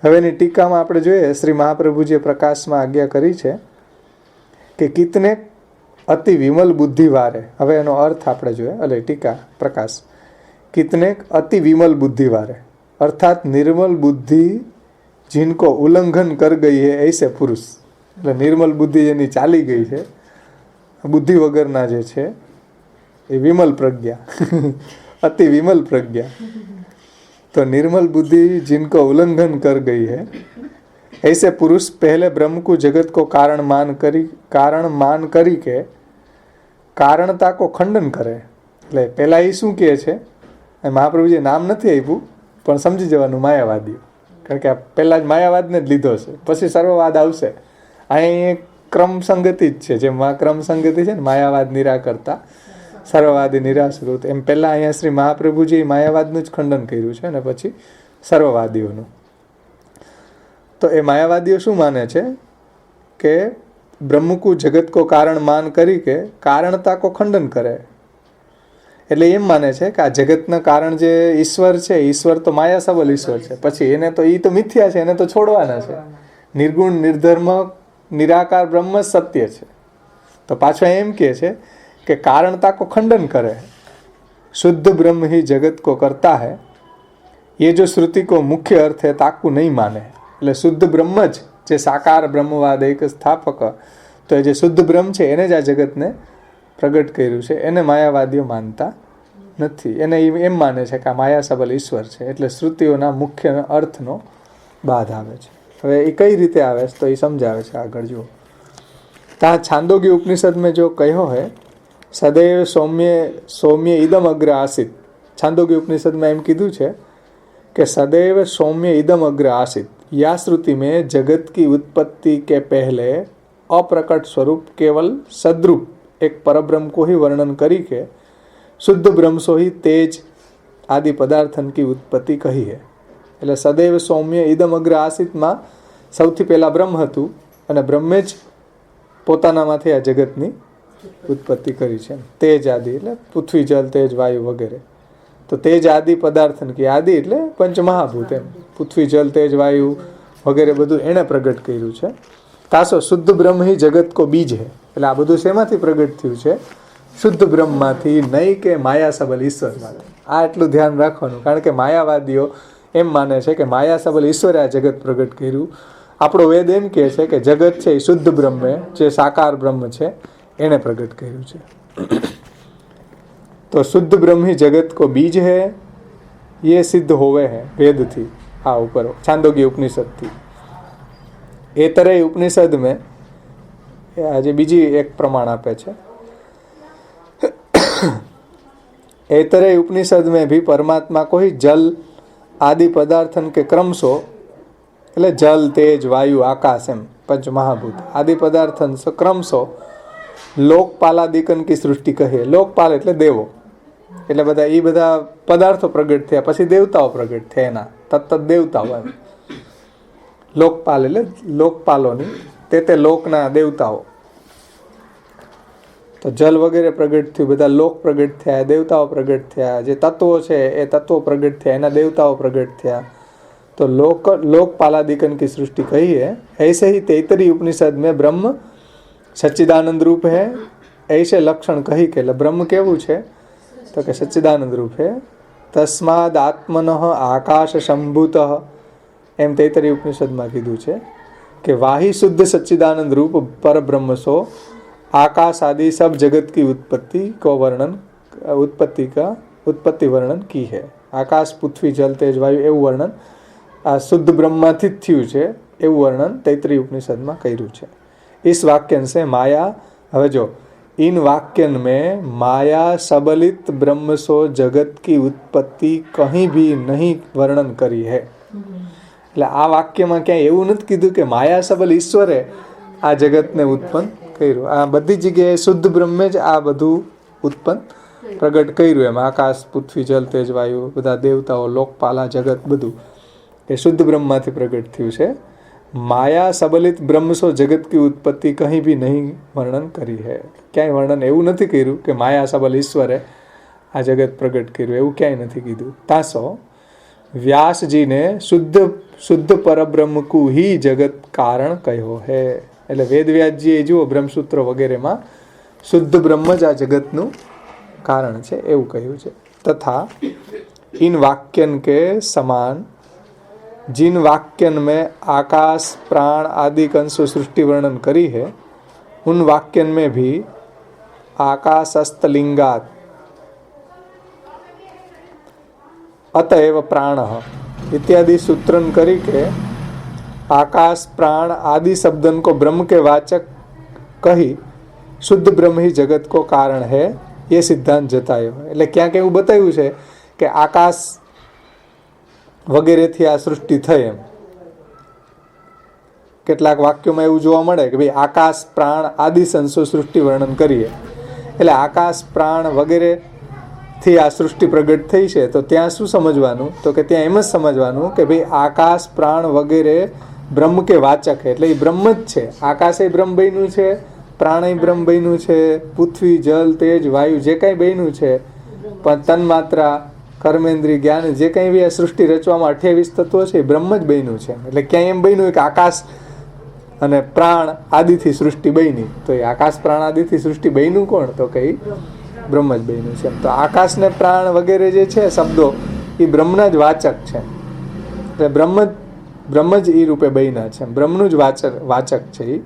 હવેની ટીકામાં આપણે જોઈએ, શ્રી મહાપ્રભુજીએ પ્રકાશમાં આજ્ઞા કરી છે કે કિતને અતિ વિમલ બુદ્ધિ વારે. હવે એનો અર્થ આપણે જોઈએ, એટલે ટીકા પ્રકાશ. કિતને અતિ વિમલ બુદ્ધિ વારે અર્થાત નિર્મલ બુદ્ધિ जिनको उल्लंघन कर गई है ऐसे पुरुष. એટલે નિર્મલ બુદ્ધિ જેની ચાલી ગઈ છે, બુદ્ધિ વગરના જે છે એ વિમલ પ્રજ્ઞા, अति विमल प्रज्ञा. तो निर्मल बुद्धि जिनको उल्लंघन कर गई है ऐसे पुरुष पहले ब्रह्म को जगत को कारण मान करी के कारणता को खंडन करे. એટલે પહેલા એ શું કહે છે, મહાપ્રભુજીએ નામ નથી આપ્યું પણ સમજી જવાનું માયાવાદી, કારણ કે પહેલા જ માયાવાદને જ લીધો છે, પછી સર્વવાદ આવશે. અહીં ક્રમ સંગતિ જ છે, જેમાં ક્રમ સંગતિ છે ને, માયાવાદ નિરાકરતા, સર્વવાદી નિરાશ્રુત, એમ પહેલાં અહીંયા શ્રી મહાપ્રભુજી માયાવાદનું જ ખંડન કર્યું છે, અને પછી સર્વવાદીઓનું. તો એ માયાવાદીઓ શું માને છે કે બ્રહ્મ કો જગત કો કારણ માન કરી કે કારણતા કો ખંડન કરે. એટલે એમ માને છે કે આ જગતના કારણ જે ઈશ્વર છે, ઈશ્વર તો માયા સબલ ઈશ્વર છે, પછી એને તો એ તો મિથ્યા છે, એને તો છોડવાના છે. નિર્ગુણ નિર્ધર્મ નિરાકાર બ્રહ્મ સત્ય છે. તો પાછો એમ કહે છે કે કારણતા કો ખંડન કરે, शुद्ध ब्रह्म ही जगत को करता है, ये जो श्रुति को मुख्य अर्थ है ताकू नहीं माने. એટલે શુદ્ધ બ્રહ્મ જ જે સાકાર બ્રહ્મવાદ એક સ્થાપક, તો એ જે શુદ્ધ બ્રહ્મ છે એને જ આ જગતને પ્રગટ કર્યું છે, એને માયાવાદીઓ માનતા નથી. એને એમ માને છે કે આ માયા સબલ ઈશ્વર છે, એટલે શ્રુતિઓના મુખ્ય અર્થનો બાદ આવે છે. હવે એ કઈ રીતે આવે છે તો એ સમજાવે છે આગળ. જુઓ, ત્યાં છાંદોગ્ય ઉપનિષદ મેં જો કહ્યો હે સદૈવ સૌમ્ય ઇદમ અગ્ર આસિત. છાંદોગ્ય ઉપનિષદમાં એમ કીધું છે कि सदैव सौम्य इदम अग्र आसित. या श्रुति में जगत की उत्पत्ति के पहले अप्रकट स्वरूप केवल सद्रूप एक परब्रह्म को ही वर्णन करी के शुद्ध ब्रह्म सो ही तेज आदि पदार्थन की उत्पत्ति कही है. એટલે સદૈવ સૌમ્ય ઇદમ અગ્ર આસિતમાં સૌથી પહેલા બ્રહ્મ હતું અને બ્રહ્મે જ પોતાનામાંથી આ જગતની ઉત્પત્તિ કરી છે. તેજ આદિ એટલે પૃથ્વી જલ તેજ વાયુ વગેરે. તો તેજ આદિ પદાર્થન કે આદિ એટલે પંચમહાભૂત, એમ પૃથ્વી જલ તેજ વાયુ વગેરે બધું એણે પ્રગટ કર્યું છે. તાસો શુદ્ધ બ્રહ્મ હિ જગત કો બીજ હે. એટલે આ બધું શેમાંથી પ્રગટ થયું છે? શુદ્ધ બ્રહ્મમાંથી, નહીં કે માયા સબલ ઈશ્વરમાંથી. આ એટલું ધ્યાન રાખવાનું, કારણ કે માયાવાદીઓ એમ માને છે કે માયા સબલ ઈશ્વરે આ જગત પ્રગટ કર્યું. આપણો વેદ એમ કહે છે કે જગત છે એ શુદ્ધ બ્રહ્મે, જે સાકાર બ્રહ્મ છે એણે પ્રગટ કર્યું છે. तो शुद्ध ब्रह्म ही जगत को बीज है, ये सिद्ध होवे है वेद थी. हाँ, ऊपर छांदोग्य उपनिषद थी. ए तरह उपनिषद में आज बीजी एक प्रमाण आपे छे. ए तरह उपनिषद में भी परमात्मा को ही जल आदि पदार्थन के क्रम सो, એટલે જલ તેજ વાયુ આકાશ એમ પંચ મહાભૂત આદિ પદાર્થન क्रम सो લોકપાલાદિકન કી સૃષ્ટિ કહે. લોકપાલ એટલે દેવો, એટલે બધા એ બધા પદાર્થો પ્રગટ થયા, પછી દેવતાઓ પ્રગટ થયા, એના તત્ત દેવતાઓ એમ. લોકપાલ એટલે લોકપાલોની તે લોકના દેવતાઓ. તો જલ વગેરે પ્રગટ થયું, બધા લોક પ્રગટ થયા, દેવતાઓ પ્રગટ થયા, જે તત્વો છે એ તત્વો પ્રગટ થયા, એના દેવતાઓ પ્રગટ થયા. તો લોકપાલાદિકન की सृष्टि कही है. ऐसे ही तैतरी उपनिषद में ब्रह्म सच्चिदानंद रूप है, ऐसे लक्षण कही के ब्रह्म केवू છે તો કે સચ્ચિદાનંદ રૂપ है. તસ્માદ આત્મન આકાશ સંભૂત, એમ તૈતરી ઉપનિષદમાં કીધું છે કે વાહી શુદ્ધ सच्चिदानंद रूप पर ब्रह्म सो आकाश आदि सब जगत की उत्पत्ति को वर्णन उत्पत्ति वर्णन की है. आकाश पृथ्वी जल तेज वायु એવું વર્ણન આ શુદ્ધ બ્રહ્મમાંથી જ થયું છે, એવું વર્ણન તૈતરી ઉપનિષદમાં કર્યું છે. इस वाक्यन से माया, હવે જો इन वाक्यन में माया सबलित ब्रह्म सो जगत की उत्पत्ति कहीं भी नहीं वर्णन करी है. એટલે આ વાક્યમાં ક્યાંય એવું નથી કીધું કે માયા સબલ ઈશ્વરે આ જગતને ઉત્પન્ન કર્યું. આ બધી જગ્યાએ શુદ્ધ બ્રહ્મે જ આ બધું ઉત્પન્ન પ્રગટ કર્યું. એમ આકાશ પૃથ્વી જલ તેજ વાયુ બધા દેવતાઓ લોકપાલા જગત બધું એ શુદ્ધ બ્રહ્મમાંથી પ્રગટ થયું છે. माया सबलित ब्रह्म सो जगत की उत्पत्ति कहीं भी नहीं वर्णन करी है. ક્યાંય વર્ણન એવું નથી કર્યું કે માયા સબલ ઈશ્વરે આ જગત પ્રગટ કર્યું, એવું ક્યાંય નથી કીધું. તાસો વ્યાસ जी ने શુદ્ધ પરબ્રહ્મ કુ ही જગત કારણ કહ્યો है. એટલે વેદવ્યાસજીએ જુઓ બ્રહ્મસૂત્ર વગેરેમાં શુદ્ધ બ્રહ્મ જ આ જગતનું કારણ છે એવું કહ્યું છે. તથા इन वाक्यन के समान जिन वाक्यन में आकाश प्राण आदि कंसो सृष्टि वर्णन करी है, उन वाक्यन में भी आकाशस्तलिंगात अतएव प्राण इत्यादि सूत्रन करी के आकाश प्राण आदि शब्दन को ब्रह्म के वाचक कही शुद्ध ब्रह्म ही जगत को कारण है, ये सिद्धांत जतायो. એટલે ક્યાંક એવું બતાવ્યું છે કે આકાશ વગેરેથી આ સૃષ્ટિ થઈ. એમ કેટલાક વાક્યોમાં એવું જોવા મળે કે ભાઈ આકાશ પ્રાણ આદિ સંસો સૃષ્ટિ વર્ણન કરીએ, એટલે આકાશ પ્રાણ વગેરેથી આ સૃષ્ટિ પ્રગટ થઈ છે. તો ત્યાં શું સમજવાનું? તો કે ત્યાં એમ જ સમજવાનું કે ભાઈ આકાશ પ્રાણ વગેરે બ્રહ્મ કે વાચક, એટલે એ બ્રહ્મ જ છે. આકાશે બ્રહ્મ બન્યું છે, પ્રાણય બ્રહ્મ બન્યું છે, પૃથ્વી જલ તેજ વાયુ જે કાંઈ બન્યું છે, પણ તન્માત્રા કર્મેન્દ્રિય જ્ઞાન જે કંઈ બી આ સૃષ્ટિ રચવામાં 28 તત્વો છે એ બ્રહ્મ જ બન્યું છે. એટલે ક્યાંય એમ બન્યું કે આકાશ અને પ્રાણ આદિથી સૃષ્ટિ બની, તો એ આકાશ પ્રાણ આદિથી સૃષ્ટિ બન્યું કોણ? તો કે બ્રહ્મ જ બન્યું છે. તો આકાશ ને પ્રાણ વગેરે જે છે શબ્દો એ બ્રહ્મના જ વાચક છે. એટલે બ્રહ્મ જ એ રૂપે બન્યા છે. બ્રહ્મનું જ વાચક છે. એ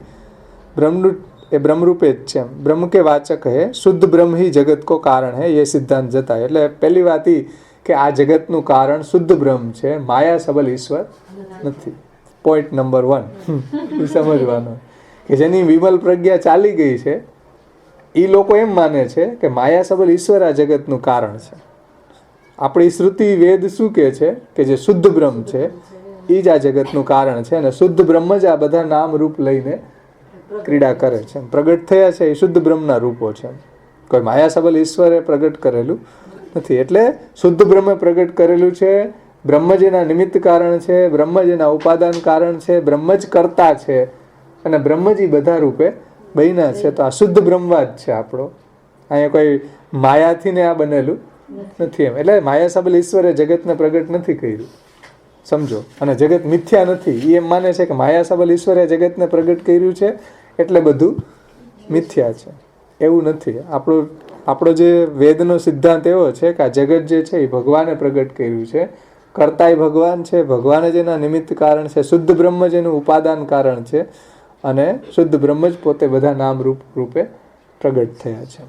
બ્રહ્મનું એ બ્રહ્મરૂપે જ છે. બ્રહ્મ કે વાચક હે, શુદ્ધ બ્રહ્મ ही જગત કો કારણ है, ये સિદ્ધાંત જતા. એટલે પહેલી વાત એ કે આ જગતનું કારણ શુદ્ધ બ્રહ્મ છે, માયા સબલ ઈશ્વર નથી. પોઈન્ટ નંબર 1 એ સમજવાનો કે જેની વિમલ પ્રજ્ઞા ચાલી ગઈ છે એ લોકો એમ માને છે કે માયા સબલ ઈશ્વર આ જગતનું કારણ છે. આપણી શ્રુતિ વેદ શું કહે છે કે જે શુદ્ધ બ્રહ્મ છે એ જ આ જગતનું કારણ છે, અને શુદ્ધ બ્રહ્મ જ આ બધા નામ રૂપ લઈને ક્રીડા કરે છે. પ્રગટ થયા છે એ શુદ્ધ બ્રહ્મના રૂપો છે, કોઈ માયા સબલ ઈશ્વરે પ્રગટ કરેલું નથી. એટલે શુદ્ધ બ્રહ્મે પ્રગટ કરેલું છે. બ્રહ્મ જેના નિમિત્ત કારણ છે, બ્રહ્મ જેના ઉપાદાન કારણ છે, બ્રહ્મ જ કરતા છે, અને બ્રહ્મ જ બધા રૂપે બન્યા છે. તો આ શુદ્ધ બ્રહ્મવાદ છે આપણો. અહીંયા કોઈ માયાથી ને આ બનેલું નથી એમ. એટલે માયા સબલ ઈશ્વરે જગતને પ્રગટ નથી કર્યું, સમજો. અને જગત મિથ્યા નથી. એ એમ માને છે કે માયા સબલ ઈશ્વરે જગતને પ્રગટ કર્યું છે એટલે બધું મિથ્યા છે. એવું નથી. આપણો જે વેદનો સિદ્ધાંત એવો છે કે આ જગત જે છે એ ભગવાને પ્રગટ કર્યું છે. કરતાય ભગવાન છે, ભગવાન જ એના નિમિત્ત કારણ છે, શુદ્ધ બ્રહ્મ જ એનું ઉપાદાન કારણ છે, અને શુદ્ધ બ્રહ્મ જ પોતે બધા નામ રૂપે પ્રગટ થયા છે.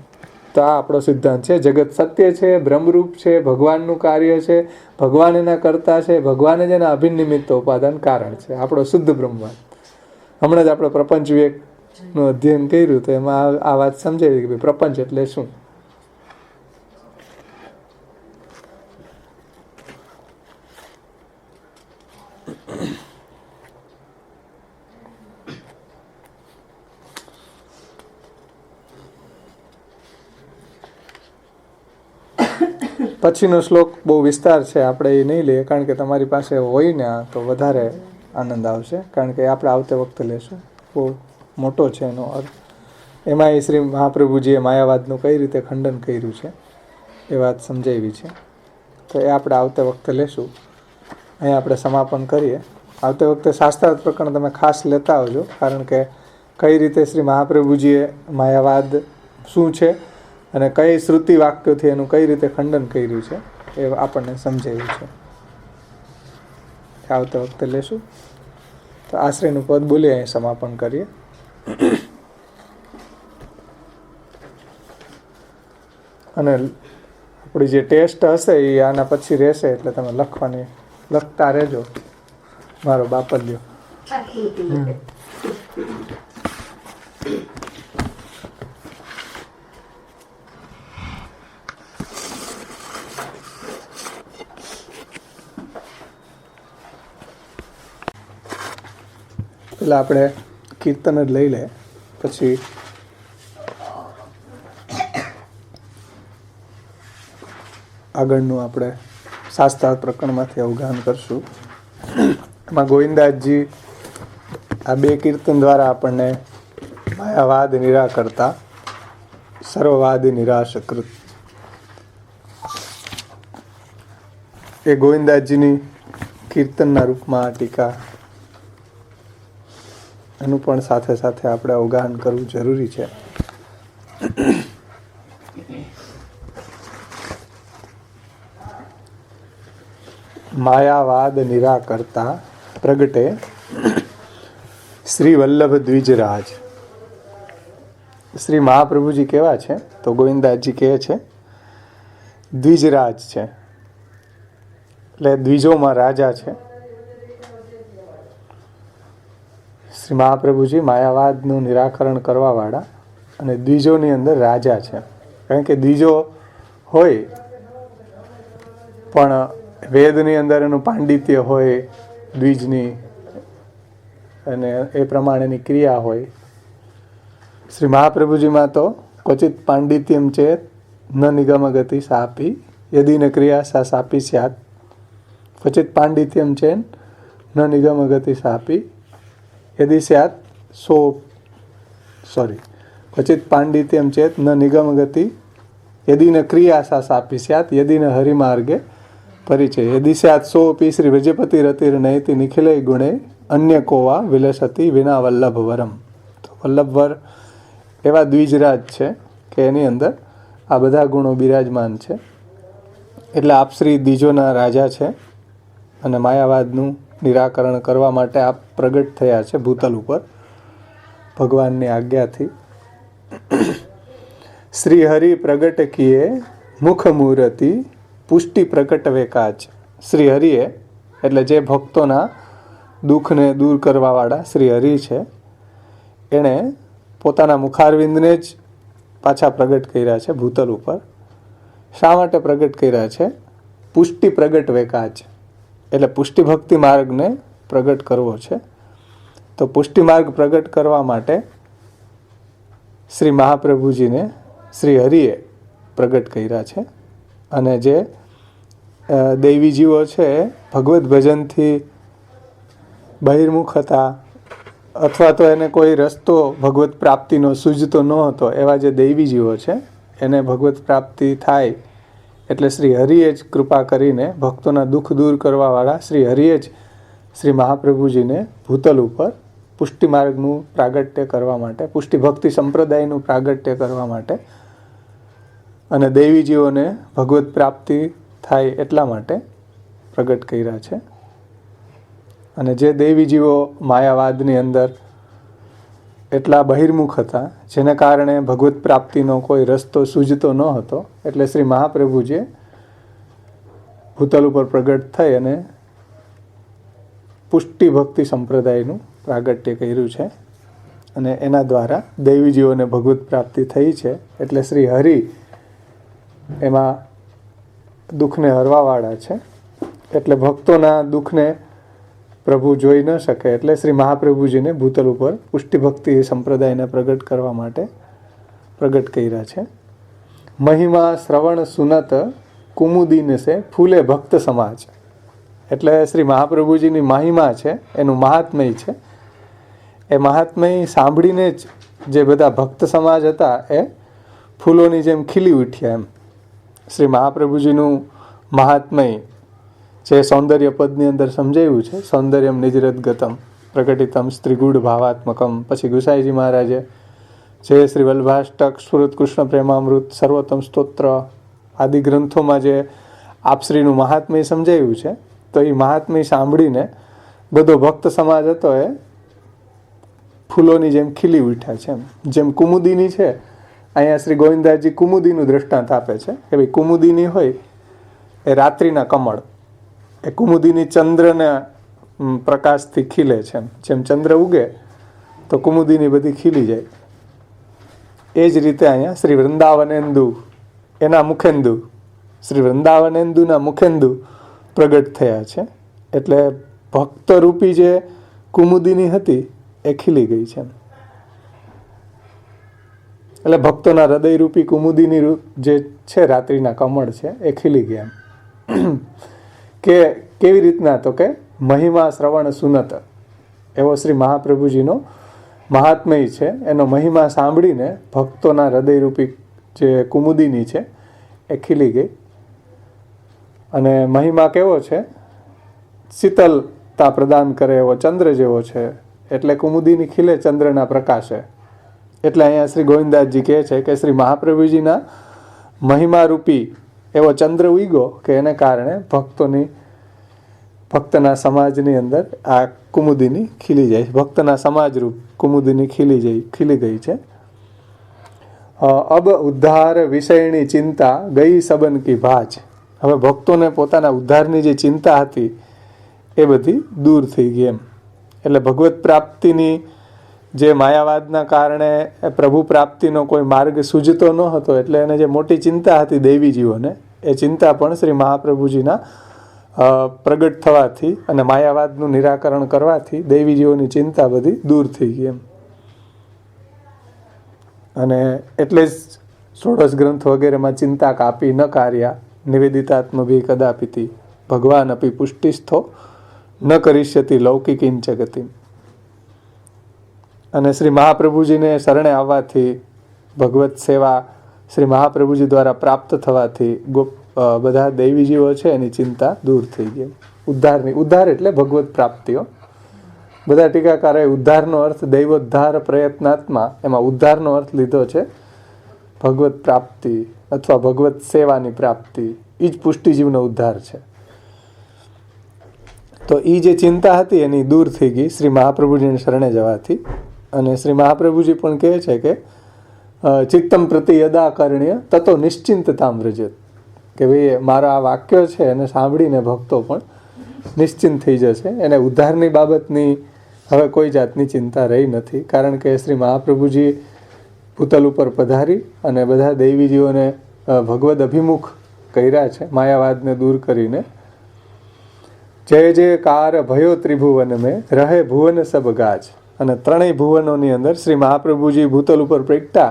તો આ આપણો સિદ્ધાંત છે. જગત સત્ય છે, બ્રહ્મરૂપ છે, ભગવાનનું કાર્ય છે, ભગવાન એના કરતા છે, ભગવાન જ એના અભિન્ન નિમિત્ત ઉપાદાન કારણ છે. આપણો શુદ્ધ બ્રહ્મવાદ. હમણાં જ આપણે પ્રપંચ વિવેકનું અધ્યયન કર્યું તો એમાં આ વાત સમજાવી કે પ્રપંચ એટલે શું. પછીનો શ્લોક બહુ વિસ્તાર છે, આપણે એ નહીં લઈએ, કારણ કે તમારી પાસે હોય ને તો વધારે આનંદ આવશે, કારણ કે આપણે આવતે વખતે લેશું. બહુ મોટો છે એનો અર્થ. એમાં શ્રી મહાપ્રભુજીએ માયાવાદનું કઈ રીતે ખંડન કર્યું છે એ વાત સમજાવી છે. તો એ આપણે આવતે વખતે લેશું. અહીંયા આપણે સમાપન કરીએ. આવતે વખતે શાસ્ત્રાર્થ પ્રકરણ તમે ખાસ લેતા આવજો, કારણ કે કઈ રીતે શ્રી મહાપ્રભુજીએ માયાવાદ શું છે અને કઈ શ્રુતિ વાક્યોથી એનું કઈ રીતે ખંડન કર્યું છે એ આપણને સમજાવ્યું છે. આવતા વખતે લેશું. તો આશ્રયનું પદ બોલીએ, અહીં સમાપન કરીએ. અને આપણી જે ટેસ્ટ હશે એ આના પછી રહેશે, એટલે તમે લખતા રહેજો. મારો બાપલ્યો. પેલા આપણે કીર્તન જ લઈ લે, પછી આગળનું આપણે શાસ્ત્રાર્થ પ્રકરણમાંથી અવગાહન કરશું. એમાં ગોવિંદાસજી આ બે કીર્તન દ્વારા આપણને માયાવાદ નિરાકરતા, સર્વવાદ નિરાશકૃત, એ ગોવિંદાસજીની કીર્તનના રૂપમાં ટીકા, એનું પણ સાથે સાથે આપણે અવગાહન કરવું જરૂરી છે. માયાવાદ નિરાકરતા પ્રગટે શ્રી વલ્લભ દ્વિજરાજ. શ્રી મહાપ્રભુજી કેવા છે તો ગોવિંદાસજી કહે છે દ્વિજરાજ છે, એટલે દ્વિજોમાં રાજા છે. શ્રી મહાપ્રભુજી માયાવાદનું નિરાકરણ કરવાવાળા અને દ્વિજોની અંદર રાજા છે. કારણ કે દ્વિજો હોય પણ વેદની અંદર એનું પાંડિત્ય હોય દ્વિજની, અને એ પ્રમાણેની ક્રિયા હોય. શ્રી મહાપ્રભુજીમાં તો ક્વચિત પાંડિત્યમ ચેત ન નિગમગતિ સાપી યદિ ન ક્રિયા સા સાપી સ્યાત. ક્વચિત પાંડિત્યમ ચેન ન નિગમગતિ સાપી યદિ સ્યાત ક્વચિત પાંડિત્યમ ચેત ન નિગમગતિ યદિ ન ક્રિયા સા સાપી સ્યાત યદિ ન હરિમાર્ગે પરિચય યદિ સ્યાત સોપી શ્રી વ્રજપતિ રતિર નયતિ નિખિલય ગુણે અન્ય કોવા વિલસતી વિના વલ્લભ વરમ. તો વલ્લભવર એવા દ્વિજરાજ છે કે એની અંદર આ બધા ગુણો બિરાજમાન છે. એટલે આપ શ્રી દ્વિજોના રાજા છે અને માયાવાદનું નિરાકરણ કરવા માટે આપ પ્રગટ થયા છે ભૂતલ ઉપર ભગવાનની આજ્ઞાથી. શ્રી હરિ પ્રગટ કિએ મુખ મૂર્તિ પુષ્ટિ પ્રકટ વેકાચ. શ્રી હરિએ એટલે જે ભક્તોના દુઃખને દૂર કરવાવાળા શ્રી હરિ છે, એણે પોતાના મુખારવિંદને જ પાછા પ્રગટ કર્યા છે ભૂતલ ઉપર. શા માટે પ્રગટ કર્યા છે? પુષ્ટિ પ્રગટ વેકાચ, એટલે પુષ્ટિ ભક્તિ માર્ગને પ્રગટ કરવો છે. તો પુષ્ટિ માર્ગ પ્રગટ કરવા માટે શ્રી મહાપ્રભુજીને શ્રી હરિએ પ્રગટ કર્યા છે. અને જે દૈવી જીવો છે ભગવદ્ ભજનથી બહિર્મુખ હતા અથવા તો એને કોઈ રસ્તો ભગવત પ્રાપ્તિનો સૂઝતો ન હતો, એવા જે દૈવી જીવો છે એને ભગવત પ્રાપ્તિ થાય એટલે શ્રી હરિએ જ કૃપા કરીને ભક્તોના દુઃખ દૂર કરવાવાળા શ્રી હરિએ જ શ્રી મહાપ્રભુજીને ભૂતલ ઉપર પુષ્ટિ માર્ગનું પ્રાગટ્ય કરવા માટે, પુષ્ટિ ભક્તિ સંપ્રદાયનું પ્રાગટ્ય કરવા માટે અને દૈવી જીવોને ભગવત પ્રાપ્તિ થાય એટલા માટે પ્રગટ કર્યા છે. અને જે દૈવી જીવો માયાવાદની અંદર એટલા બહિર્મુખ હતા જેને કારણે ભગવત પ્રાપ્તિનો કોઈ રસ્તો સૂઝતો ન હતો, એટલે શ્રી મહાપ્રભુજીએ ભૂતલ ઉપર પ્રગટ થઈ અને પુષ્ટિ ભક્તિ સંપ્રદાયનું પ્રાગટ્ય કર્યું છે અને એના દ્વારા દૈવી જીવોને ભગવત પ્રાપ્તિ થઈ છે. એટલે શ્રી હરિ એમાં દુઃખને હરવાવાળા છે. એટલે ભક્તોના દુઃખને પ્રભુ જોઈ ન શકે એટલે શ્રી મહાપ્રભુજીને ભૂતલ ઉપર પુષ્ટિ ભક્તિ સંપ્રદાયને પ્રગટ કરવા માટે પ્રગટ કર્યા છે. મહિમા શ્રવણ સુનત કુમુદીન સે ફૂલે ભક્ત સમાજ. એટલે શ્રી મહાપ્રભુજીની મહિમા છે, એનું મહાત્મય છે. એ મહાત્મય સાંભળીને જ જે બધા ભક્ત સમાજ હતા એ ફૂલોની જેમ ખીલી ઉઠ્યા. એમ શ્રી મહાપ્રભુજીનું મહાત્મય જે સૌંદર્ય પદની અંદર સમજાવ્યું છે, સૌંદર્યમ નિજરત ગતમ પ્રકટિતમ સ્ત્રીગુઢ ભાવાત્મકમ. પછી ગુસાઈજી મહારાજે જે શ્રી વલ્ભાષ્ટક, સુરત કૃષ્ણ પ્રેમામૃત, સર્વોત્તમ સ્તોત્ર આદિ ગ્રંથોમાં જે આપશ્રીનું મહાત્મય સમજાવ્યું છે, તો એ મહાત્મય સાંભળીને બધો ભક્ત સમાજ હતો એ ફૂલોની જેમ ખીલી ઉઠ્યા છે. જેમ કુમુદિની છે, અહીંયા શ્રી ગોવિંદાસજી કુમુદીનું દ્રષ્ટાંત આપે છે કે ભાઈ કુમુદિની હોય એ રાત્રિના કમળ, એ કુમુદિની ચંદ્રના પ્રકાશથી ખીલે છે. જેમ ચંદ્ર ઉગે તો કુમુદિની બધી ખીલી જાય. એ જ રીતે અહીંયા શ્રી વૃંદાવનેન્દુ એના મુખેન્દુ, શ્રી વૃંદાવનેન્દુના મુખેન્દુ પ્રગટ થયા છે. એટલે ભક્તરૂપી જે કુમુદિની હતી એ ખીલી ગઈ છે. એટલે ભક્તોના હૃદયરૂપી કુમુદિની જે છે રાત્રિના કમળ છે એ ખીલી ગયા. કે કેવી રીતના? તો કે મહિમા શ્રવણ સુનત, એવો શ્રી મહાપ્રભુજીનો મહાત્મય છે, એનો મહિમા સાંભળીને ભક્તોના હૃદયરૂપી જે કુમુદિની છે એ ખીલી ગઈ. અને મહિમા કેવો છે? શીતલતા પ્રદાન કરે એવો ચંદ્ર જેવો છે. એટલે કુમુદિની ખીલે ચંદ્રના પ્રકાશે. એટલે અહીંયા શ્રી ગોવિંદાસજી કહે છે કે શ્રી મહાપ્રભુજીના મહિમારૂપી એવો ચંદ્ર ઉગ્યો કે એને કારણે ભક્તના સમાજની અંદર આ કુમુદિની ખીલી જાય. ભક્તના સમાજરૂપ કુમુદિની ખીલી ગઈ છે. અબ ઉદ્ધાર વિષયની ચિંતા ગઈ સબન કી ભાજ. હવે ભક્તોને પોતાના ઉદ્ધારની જે ચિંતા હતી એ બધી દૂર થઈ ગઈ. એમ એટલે ભગવત પ્રાપ્તિની જે માયાવાદના કારણે પ્રભુ પ્રાપ્તિનો કોઈ માર્ગ સૂઝતો ન હતો, એટલે એને જે મોટી ચિંતા હતી દૈવી જીવોને, એ ચિંતા પણ શ્રી મહાપ્રભુજીના પ્રગટ થવાથી અને માયાવાદનું નિરાકરણ કરવાથી દૈવી જીવોની ચિંતા બધી દૂર થઈ ગઈ. એમ અને એટલે જ ષોડશ ગ્રંથ વગેરેમાં ચિંતા કાપી ન કાર્યા નિવેદિતાત્મભી કદાપિતિ ભગવાન અપી પુષ્ટિસ્થો ન કરીષ્યતિ લૌકિકીંચ ગતિ. અને શ્રી મહાપ્રભુજીને શરણે આવવાથી, ભગવત સેવા શ્રી મહાપ્રભુજી દ્વારા પ્રાપ્ત થવાથી બધા દૈવી જીવો છે એની ચિંતા દૂર થઈ ગઈ. ઉદ્ધાર એટલે ભગવત પ્રાપ્તિઓ. બધા ટીકાકારોએ ઉદ્ધારનો અર્થ દૈવોદ્ધાર પ્રયત્નાત્મા, એમાં ઉદ્ધારનો અર્થ લીધો છે ભગવત પ્રાપ્તિ અથવા ભગવત સેવાની પ્રાપ્તિ, એ જ પુષ્ટિજીવનો ઉદ્ધાર છે. તો એ જે ચિંતા હતી એની દૂર થઈ ગઈ શ્રી મહાપ્રભુજીને શરણે જવાથી. અને શ્રી મહાપ્રભુજી પણ કહે છે કે ચિત્તમ પ્રતિ યદા કરણ્ય તતો નિશ્ચિંતતામ વ્રજેત, કે ભાઈ મારા આ વાક્યો છે એને સાંભળીને ભક્તો પણ નિશ્ચિંત થઈ જશે. એને ઉદ્ધારની બાબતની હવે કોઈ જાતની ચિંતા રહી નથી, કારણ કે શ્રી મહાપ્રભુજી ભૂતલ ઉપર પધારી અને બધા દૈવીજીઓને ભગવદ અભિમુખ કર્યા છે માયાવાદને દૂર કરીને. જય જયકાર ભયો ત્રિભુવન મેં રહે ભુવન સબ ગાજ. અને ત્રણેય ભુવનોની અંદર શ્રી મહાપ્રભુજી ભૂતલ ઉપર પ્રગટા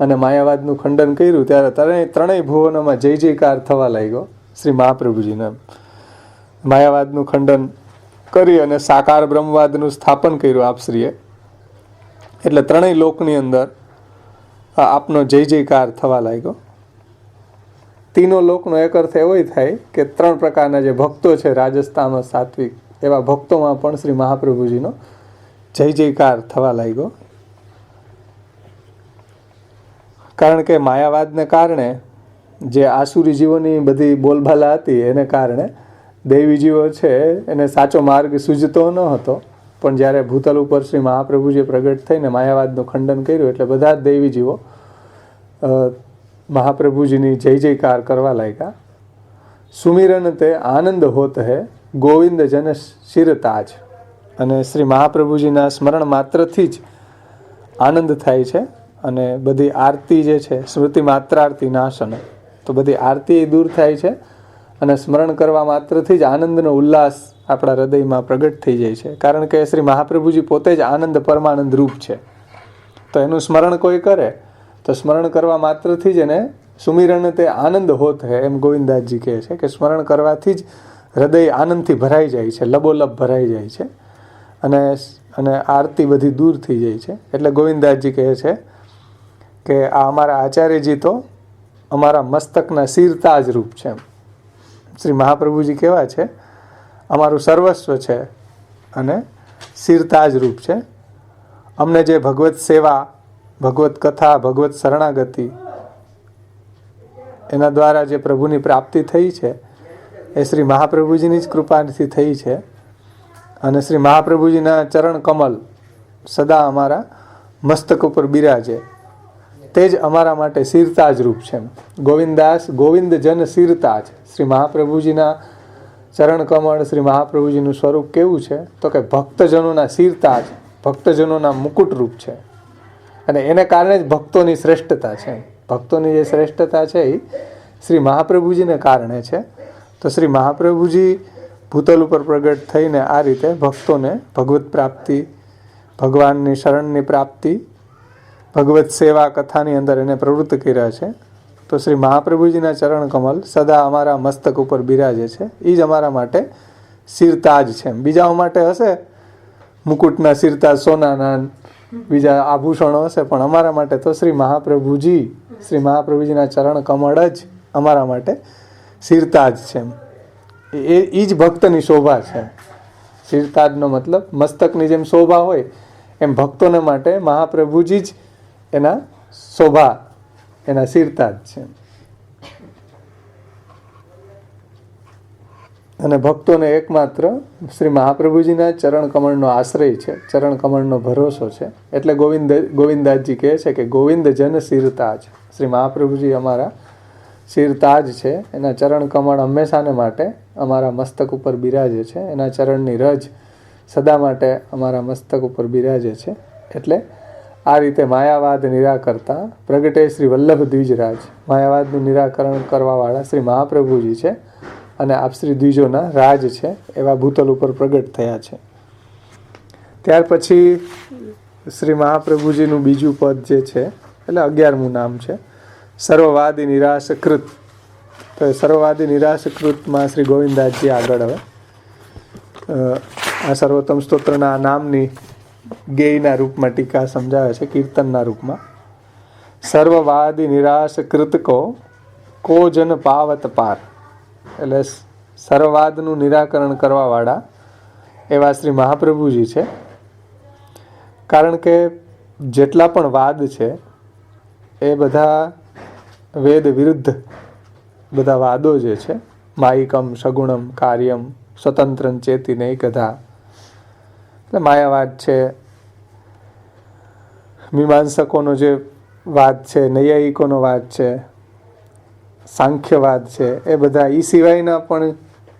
અને માયાવાદનું ખંડન કર્યું ત્યારે ત્રણેય ભુવનોમાં જય જયકાર થવા લાગ્યો. શ્રી મહાપ્રભુજીને માયાવાદનું ખંડન કરી અને સાકાર બ્રહ્મવાદનું સ્થાપન કર્યું આપશ્રીએ. એટલે ત્રણેય લોકની અંદર આપનો જય જયકાર થવા લાગ્યો. તીનો લોકનો એક અર્થ એવો થાય કે ત્રણ પ્રકારના જે ભક્તો છે, રાજસ્થાન, સાત્વિક, એવા ભક્તોમાં પણ શ્રી મહાપ્રભુજીનો જય જયકાર થવા લાગ્યો. કારણ કે માયાવાદને કારણે જે આસુરી જીવોની બધી બોલબાલા હતી એને કારણે દૈવી જીવો છે એને સાચો માર્ગ સૂઝતો ન હતો. પણ જ્યારે ભૂતલ ઉપર શ્રી મહાપ્રભુજીએ પ્રગટ થઈને માયાવાદનું ખંડન કર્યું એટલે બધા જ દૈવી જીવો મહાપ્રભુજીની જય જયકાર કરવા લાગ્યા. સુમિરન તે આનંદ હોત હે ગોવિંદ જન શિરતાજ. અને શ્રી મહાપ્રભુજીના સ્મરણ માત્રથી જ આનંદ થાય છે. અને બધી આરતી જે છે, સ્મૃતિ માત્રાર્થી નાશન, તો બધી આરતી દૂર થાય છે અને સ્મરણ કરવા માત્રથી જ આનંદનો ઉલ્લાસ આપણા હૃદયમાં પ્રગટ થઈ જાય છે. કારણ કે શ્રી મહાપ્રભુજી પોતે જ આનંદ પરમાનંદ રૂપ છે. તો એનું સ્મરણ કોઈ કરે તો સ્મરણ કરવા માત્રથી જ એને સુમિરન તે આનંદ હોત હે, એમ ગોવિંદાસજી કહે છે કે સ્મરણ કરવાથી જ હૃદય આનંદથી ભરાઈ જાય છે, લબોલબ ભરાઈ જાય છે અને આરતી બધી દૂર થઈ જાય છે. એટલે ગોવિંદાસજી કહે છે કે આ અમારા આચાર્યજી તો અમારા મસ્તકના શિરતાજ રૂપ છે. શ્રી મહાપ્રભુજી કેવા છે? અમારું સર્વસ્વ છે અને શિરતાજ રૂપ છે. અમને જે ભગવત સેવા, ભગવત કથા, ભગવત શરણાગતિ એના દ્વારા જે પ્રભુની પ્રાપ્તિ થઈ છે એ શ્રી મહાપ્રભુજીની જ કૃપાથી થઈ છે. અને શ્રી મહાપ્રભુજીના ચરણ કમલ સદા અમારા મસ્તક ઉપર બિરાજે, તે જ અમારા માટે શિરતાજ રૂપ છે. ગોવિંદાસ ગોવિંદ જન શિરતાજ. શ્રી મહાપ્રભુજીના ચરણ કમળ, શ્રી મહાપ્રભુજીનું સ્વરૂપ કેવું છે? તો કે ભક્તજનોના શિરતાજ, ભક્તજનોના મુકુટ રૂપ છે. અને એને કારણે જ ભક્તોની શ્રેષ્ઠતા છે. ભક્તોની જે શ્રેષ્ઠતા છે એ શ્રી મહાપ્રભુજીને કારણે છે. તો શ્રી મહાપ્રભુજી ભૂતલ ઉપર પ્રગટ થઈને આ રીતે ભક્તોને ભગવત પ્રાપ્તિ, ભગવાનની શરણની પ્રાપ્તિ, ભગવત સેવા કથાની અંદર એને પ્રવૃત્ત કર્યા છે. તો શ્રી મહાપ્રભુજીના ચરણ કમલ સદા અમારા મસ્તક ઉપર બિરાજે છે. એ જ અમારા માટે શિરતાજ છે. બીજાઓ માટે હશે મુકુટના શિરતાજ, સોનાના બીજા આભૂષણો હશે, પણ અમારા માટે તો શ્રી મહાપ્રભુજીના ચરણ કમળ જ અમારા માટે શિરતાજ છે. એ જ ભક્તની શોભા છે. શિરતાજનો મતલબ મસ્તકની જેમ શોભા હોય એમ ભક્તોને માટે મહાપ્રભુજી જ એના શોભા, એના શિરતાજ છે. અને ભક્તોને એકમાત્ર શ્રી મહાપ્રભુજીના ચરણ કમળનો આશ્રય છે, ચરણ કમળનો ભરોસો છે. એટલે ગોવિંદાસજી કહે છે કે ગોવિંદ જન શિરતાજ. શ્રી મહાપ્રભુજી અમારા શિરતાજ છે. એના ચરણ કમળ હંમેશાને માટે અમારા મસ્તક ઉપર બિરાજે છે. એના ચરણની રજ સદા માટે અમારા મસ્તક ઉપર બિરાજે છે. એટલે આ રીતે માયાવાદ નિરાકરતા પ્રગટે શ્રી વલ્લભ દ્વિજરાજ. માયાવાદનું નિરાકરણ કરવાવાળા શ્રી મહાપ્રભુજી છે અને આપશ્રી દ્વિજોના રાજ છે એવા ભૂતલ ઉપર પ્રગટ થયા છે. ત્યાર પછી શ્રી મહાપ્રભુજીનું બીજું પદ જે છે એટલે 11મું નામ છે સર્વવાદી નિરાશકૃત. તો સર્વવાદી નિરાશકૃતમાં શ્રી ગોવિંદાસજી આગળ હવે આ સર્વોત્તમ સ્તોત્રના નામની ગેયના રૂપમાં ટીકા સમજાવે છે, કીર્તનના રૂપમાં. સર્વવાદી નિરાશકૃત કો જન પાવત પાર. એટલે સર્વવાદનું નિરાકરણ કરવાવાળા એવા શ્રી મહાપ્રભુજી છે. કારણ કે જેટલા પણ વાદ છે એ બધા વેદ વિરુદ્ધ બધા વાદો જે છે, માયિકમ સગુણમ કાર્યમ સ્વતંત્રમ ચેતી નૈકધા, એટલે માયાવાદ છે, મીમાંસકોનો જે વાદ છે, નૈયાયિકોનો વાદ છે, સાંખ્યવાદ છે, એ બધા એ સિવાયના પણ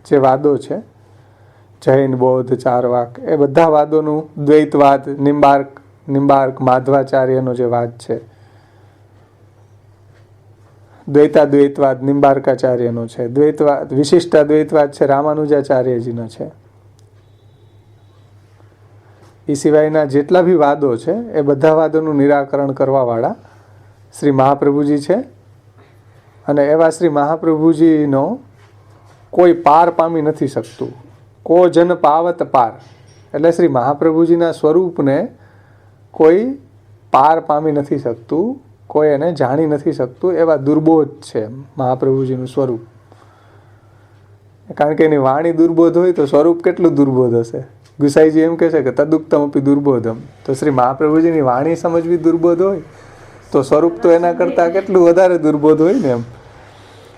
જે વાદો છે, જૈન બૌદ્ધ ચારવાક, એ બધા વાદોનું દ્વૈતવાદ, નિમ્બાર્ક માધવાચાર્યનો જે વાદ છે, દ્વૈતાદ્વૈતવાદ નિમ્બાર્કાચાર્યનો છે, દ્વૈતવાદ વિશિષ્ટાદ્વૈતવાદ છે રામાનુજાચાર્યજીનો છે. એ સિવાયના જેટલા બી વાદો છે એ બધા વાદોનું નિરાકરણ કરવાવાળા શ્રી મહાપ્રભુજી છે. અને એવા શ્રી મહાપ્રભુજીનો કોઈ પાર પામી નથી શકતું. કો જન પાવત પાર, એટલે શ્રી મહાપ્રભુજીના સ્વરૂપને કોઈ પાર પામી નથી શકતું, કોઈ એને જાણી નથી શકતું. એવા દુર્બોધ છે મહાપ્રભુજીનું સ્વરૂપ. કારણ કે એની વાણી દુર્બોધ હોય તો સ્વરૂપ કેટલું દુર્બોધ હશે. ગુસાઈજી એમ કહે છે કે તદુક્તમ અપી દુર્બોધમ. તો શ્રી મહાપ્રભુજીની વાણી સમજવી દુર્બોધ હોય તો સ્વરૂપ તો એના કરતાં કેટલું વધારે દુર્બોધ હોય ને એમ.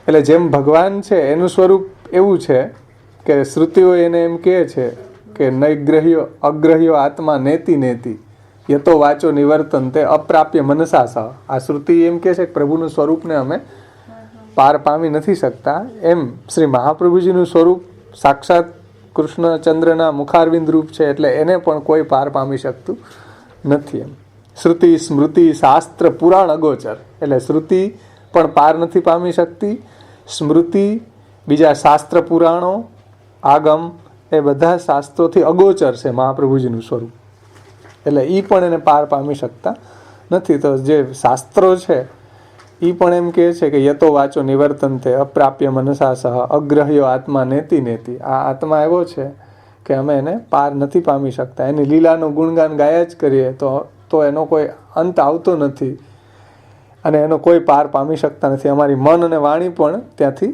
એટલે જેમ ભગવાન છે એનું સ્વરૂપ એવું છે કે શ્રુતિઓ એને એમ કહે છે કે નૈગ્રહ્યો અગ્રહ્યો આત્મા નેતિ નેતિ યતો વાચો નિવર્તન તે અપ્રાપ્ય મનસા સહ. આ શ્રુતિ એમ કહે છે કે પ્રભુનું સ્વરૂપને અમે પાર પામી નથી શકતા. એમ શ્રી મહાપ્રભુજીનું સ્વરૂપ સાક્ષાત કૃષ્ણચંદ્રના મુખારવિંદ રૂપ છે, એટલે એને પણ કોઈ પાર પામી શકતું નથી. એમ શ્રુતિ સ્મૃતિ શાસ્ત્ર પુરાણ અગોચર, એટલે શ્રુતિ પણ પાર નથી પામી શકતી, સ્મૃતિ બીજા શાસ્ત્ર પુરાણો આગમ એ બધા શાસ્ત્રોથી અગોચર છે મહાપ્રભુજીનું સ્વરૂપ, એટલે એ પણ એને પાર પામી શકતા નથી. તો જે શાસ્ત્રો છે એ પણ એમ કહે છે કે યતો વાચો નિવર્તન તે અપ્રાપ્ય મનસા સહ અગ્રહ્યો આત્મા નેતિ નેતિ. આ આત્મા એવો છે કે અમે એને પાર નથી પામી શકતા. એની લીલાનું ગુણગાન ગાયા જ કરીએ તો એનો કોઈ અંત આવતો નથી અને એનો કોઈ પાર પામી શકતા નથી. અમારી મન અને વાણી પણ ત્યાંથી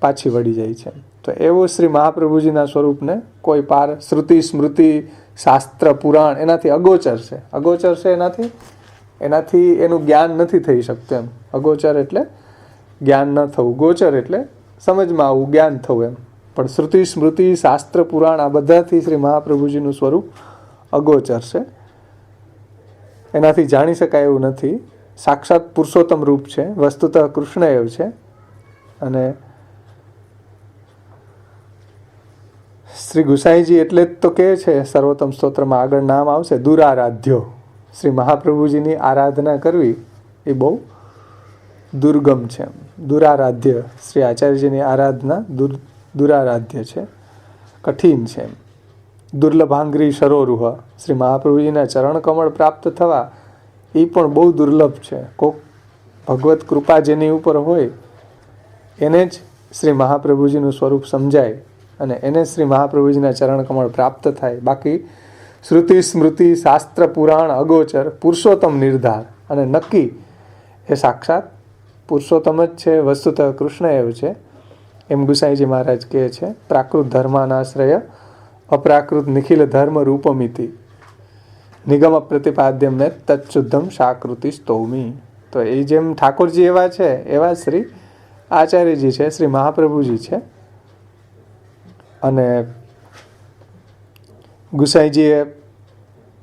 પાછી વળી જાય છે. તો એવું શ્રી મહાપ્રભુજીના સ્વરૂપને કોઈ પાર શ્રુતિ સ્મૃતિ શાસ્ત્ર પુરાણ એનાથી અગોચર છે. અગોચર છે એનાથી એનું જ્ઞાન નથી થઈ શકતું. એમ અગોચર એટલે જ્ઞાન ન થવું, ગોચર એટલે સમજમાં આવવું, જ્ઞાન થવું એમ. પણ શ્રુતિ સ્મૃતિ શાસ્ત્ર પુરાણ આ બધાથી શ્રી મહાપ્રભુજીનું સ્વરૂપ અગોચર છે, એનાથી જાણી શકાય એવું નથી. સાક્ષાત પુરુષોત્તમ રૂપ છે, વસ્તુતઃ કૃષ્ણ એવ છે. અને શ્રી ગુસાઈજી એટલે જ તો કહે છે સર્વોત્તમ સ્તોત્રમાં આગળ નામ આવશે દુરારાધ્યો. શ્રી મહાપ્રભુજીની આરાધના કરવી એ બહુ દુર્ગમ છે. દુરારાધ્ય શ્રી આચાર્યજીની આરાધના દુરારાધ્ય છે, કઠિન છે. દુર્લભાંગ્રી સરોરુહ, શ્રી મહાપ્રભુજીના ચરણ કમળ પ્રાપ્ત થવા એ પણ બહુ દુર્લભ છે. કોક ભગવત કૃપા જેની ઉપર હોય એને જ શ્રી મહાપ્રભુજીનું સ્વરૂપ સમજાય અને એને શ્રી મહાપ્રભુજીના ચરણ કમળ પ્રાપ્ત થાય. બાકી શ્રુતિ સ્મૃતિ શાસ્ત્ર પુરાણ અગોચર પુરુષોત્તમ નિર્ધાર અને નક્કી એ સાક્ષાત પુરુષોત્તમ જ છે, વસ્તુતઃ કૃષ્ણ એવ છે. એમ ગુસાઈજી મહારાજ કહે છે પ્રાકૃત ધર્માનાશ્રય અપ્રાકૃત નિખિલ ધર્મ રૂપમિતિ નિગમ પ્રતિપાદ્યમ ને તત્શુદ્ધમ શાકૃતિ સ્તૌમી. તો એ જેમ ઠાકોરજી એવા છે એવા શ્રી આચાર્યજી છે, શ્રી મહાપ્રભુજી છે. અને ગુસાઈજીએ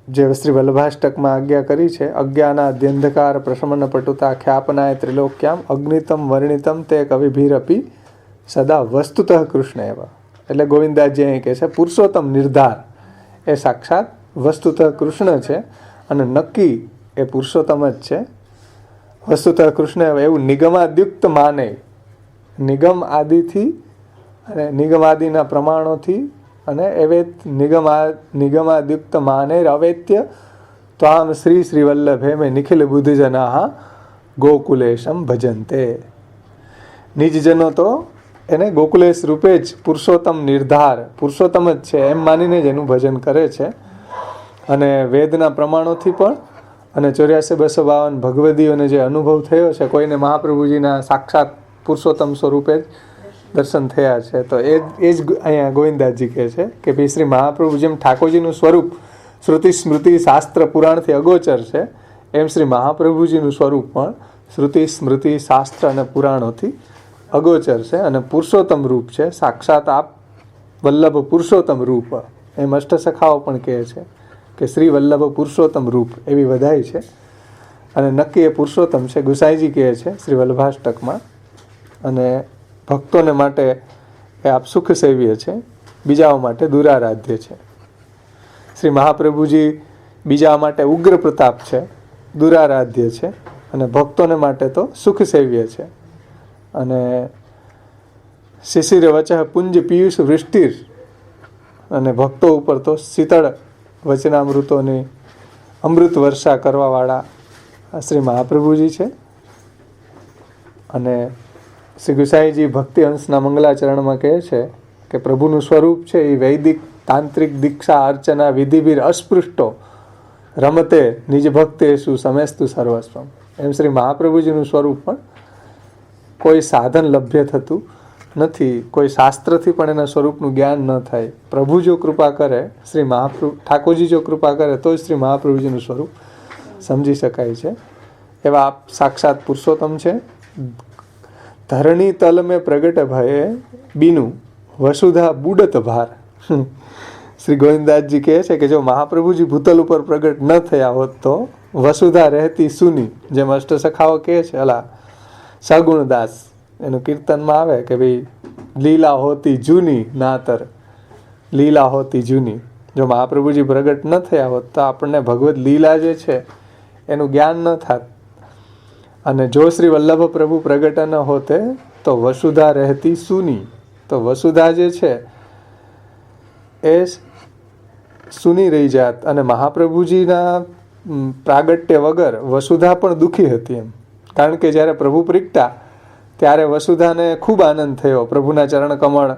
જે શ્રી વલ્લભાષ્ટકમાં આજ્ઞા કરી છે અજ્ઞાનાદ્યંધકાર પ્રશમન પટુતા ખ્યાપનાય ત્રિલોક્યામ અગ્નિતમ વર્ણિતમ તે કવિભીરપી સદા વસ્તુતઃ કૃષ્ણ એવા. એટલે ગોવિંદાજી અહીં કહે છે પુરુષોત્તમ નિર્ધાર એ સાક્ષાત વસ્તુતઃ કૃષ્ણ છે અને નક્કી એ પુરુષોત્તમ જ છે. વસ્તુતઃ કૃષ્ણ એવું નિગમાદ્યુક્ત માને, નિગમ આદિથી અને નિગમાદિના પ્રમાણોથી અને એવેત નિગમાદ્યુક્ત માને અવેત્ય ત્વામ શ્રી શ્રીવલ્લભે મેં નિખિલ બુદ્ધજના ગોકુલેશમ ભજનતે. નિજજનો તો એને ગોકુલેશ રૂપે જ પુરુષોત્તમ નિર્ધાર પુરુષોત્તમ જ છે એમ માનીને જ એનું ભજન કરે છે. અને વેદના પ્રમાણોથી પણ અને 84,252 ભગવદીઓને જે અનુભવ થયો છે કોઈને મહાપ્રભુજીના સાક્ષાત પુરુષોત્તમ સ્વરૂપે જ દર્શન થયા છે. તો એ જ અહીંયા ગોવિંદાજી કહે છે કે ભાઈ શ્રી મહાપ્રભુ જેમ ઠાકોરજીનું સ્વરૂપ શ્રુતિ સ્મૃતિ શાસ્ત્ર પુરાણથી અગોચર છે એમ શ્રી મહાપ્રભુજીનું સ્વરૂપ પણ શ્રુતિ સ્મૃતિ શાસ્ત્ર અને પુરાણોથી અગોચર છે અને પુરુષોત્તમ રૂપ છે. સાક્ષાત આપ વલ્લભ પુરુષોત્તમ રૂપ, એમ અષ્ટસખાઓ પણ કહે છે કે શ્રી વલ્લભ પુરુષોત્તમ રૂપ, એવી વધાઈ છે. અને નક્કી એ પુરુષોત્તમ છે. ગુસાઈજી કહે છે શ્રી વલ્લભાષ્ટકમાં. અને ભક્તોને માટે એ આપ સુખ સેવ્ય છે, બીજાઓ માટે દુરારાધ્ય છે. શ્રી મહાપ્રભુજી બીજા માટે ઉગ્ર પ્રતાપ છે, દુરારાધ્ય છે, અને ભક્તોને માટે તો સુખ સેવ્ય છે. અને શિશિર વચઃ પુંજ પિયુષ વૃષ્ટિર, અને ભક્તો ઉપર તો શીતળ વચનામૃતોની અમૃત વર્ષા કરવાવાળા શ્રી મહાપ્રભુજી છે. અને શ્રી ગુસાઈજી ભક્તિ અંશના મંગલાચરણમાં કહે છે કે પ્રભુનું સ્વરૂપ છે એ વૈદિક તાંત્રિક દીક્ષા અર્ચના વિધિભીર અસ્પૃષ્ટો રમતે નિજ ભક્તેષુ સમેસ્તુ સર્વસ્વમ. એમ શ્રી મહાપ્રભુજીનું સ્વરૂપ પણ કોઈ સાધન લભ્ય થતું નથી, કોઈ શાસ્ત્રથી પણ એના સ્વરૂપનું જ્ઞાન ન થાય. પ્રભુ જો કૃપા કરે, શ્રી મહાપ્રભુ ઠાકોરજી જો કૃપા કરે તો જ શ્રી મહાપ્રભુજીનું સ્વરૂપ સમજી શકાય છે. એવા આપ સાક્ષાત પુરુષોત્તમ છે. ધરણી તલ મેં પ્રગટ ભયે બીનું વસુધા બુડત ભાર. શ્રી ગોવિંદદાસજી કહે છે કે જો મહાપ્રભુજી ભૂતલ ઉપર પ્રગટ ન થયા હોત તો વસુધા રહેતી સુની. જેમ અષ્ટસખાઓ કહે છે, અલા સગુણદાસ એનું કીર્તનમાં આવે કે ભાઈ લીલા હોતી જૂની નાતર, લીલા હોતી જૂની. જો મહાપ્રભુજી પ્રગટ ન થયા હોત તો આપણને ભગવત લીલા જે છે એનું જ્ઞાન ન થાત. અને જો શ્રી વલ્લભ પ્રભુ પ્રગટ ન હોતે તો વસુધા રહેતી સુની. તો વસુધા જે છે એ સુની રહી જાત. અને મહાપ્રભુજીના પ્રાગટ્ય વગર વસુધા પણ દુઃખી હતી એમ. કારણ કે જ્યારે પ્રભુ પ્રગટ્યા ત્યારે વસુધાને ખૂબ આનંદ થયો. પ્રભુના ચરણ કમળ,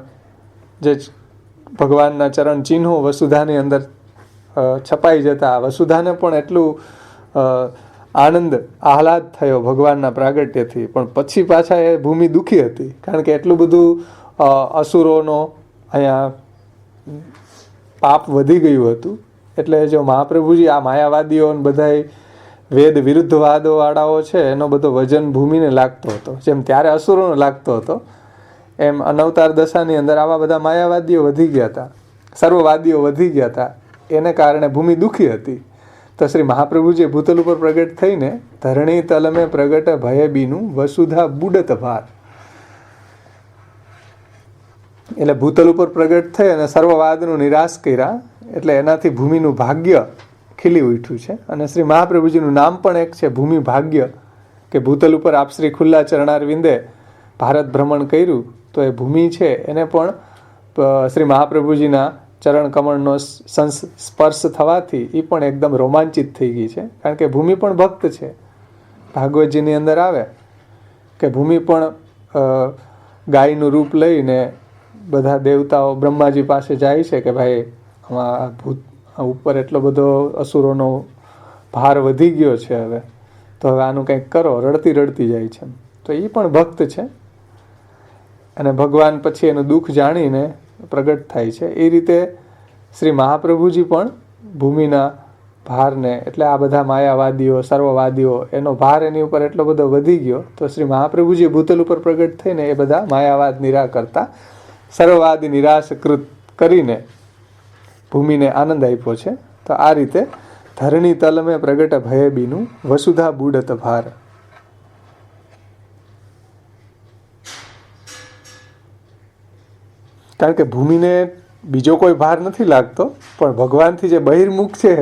જે ભગવાનના ચરણ ચિહ્નો વસુધાની અંદર છપાઈ જતા, વસુધાને પણ એટલું આનંદ આહલાદ થયો ભગવાનના પ્રાગટ્યથી. પણ પછી પાછા એ ભૂમિ દુઃખી હતી, કારણ કે એટલું બધું અસુરોનો અહીંયા પાપ વધી ગયું હતું. એટલે જો મહાપ્રભુજી આ માયાવાદીઓ બધાય વેદ વિરુદ્ધવાદો વાળાઓ છે એનો બધો વજન ભૂમિને લાગતો હતો. જેમ ત્યારે અસુરોને લાગતો હતો, એમ અનવતાર દશાની અંદર આવા બધા માયાવાદીઓ વધી ગયા હતા, સર્વવાદીઓ વધી ગયા હતા. એને કારણે ભૂમિ દુઃખી હતી. તો શ્રી મહાપ્રભુજી ભૂતલ ઉપર પ્રગટ થઈને ધરણી તલમે પ્રગટ ભય બીનું વસુધા બુડત ભાર. એટલે ભૂતલ ઉપર પ્રગટ થઈ અને સર્વવાદનું નિરાશ કર્યા. એટલે એનાથી ભૂમિનું ભાગ્ય ખીલી ઉઠ્યું છે. અને શ્રી મહાપ્રભુજીનું નામ પણ એક છે, ભૂમિ ભાગ્ય. કે ભૂતલ ઉપર આપ શ્રી ખુલ્લા ચરણારવિંદે ભારત ભ્રમણ કર્યું તો એ ભૂમિ છે એને પણ શ્રી મહાપ્રભુજીના ચરણ કમળનો સ્પર્શ થવાથી એ પણ એકદમ રોમાંચિત થઈ ગઈ છે. કારણ કે ભૂમિ પણ ભક્ત છે. ભાગવતજીની અંદર આવે કે ભૂમિ પણ ગાયનું રૂપ લઈને બધા દેવતાઓ બ્રહ્માજી પાસે જાય છે કે ભાઈ આમાં ભૂત ઉપર એટલો બધો અસુરોનો ભાર વધી ગયો છે, હવે તો હવે આનું કંઈક કરો. રડતી રડતી જાય છે. તો એ પણ ભક્ત છે. અને ભગવાન પછી એનું દુઃખ જાણીને પ્રગટ થાય છે. એ રીતે શ્રી મહાપ્રભુજી પણ ભૂમિના ભારને, એટલે આ બધા માયાવાદીઓ સર્વવાદીઓ એનો ભાર એની ઉપર એટલો બધો વધી ગયો, તો શ્રી મહાપ્રભુજી ભૂતલ ઉપર પ્રગટ થઈને એ બધા માયાવાદ નિરાકરતા સર્વવાદી નિરાશકૃત કરીને ભૂમિને આનંદ આપ્યો છે. તો આ રીતે ધરણી તલમે પ્રગટ ભય બીનું વસુધા બુડત ભાર. કારણ કે ભૂમિને બીજો કોઈ ભાર નથી લાગતો, પણ ભગવાનથી જે બહિર્મુખ છે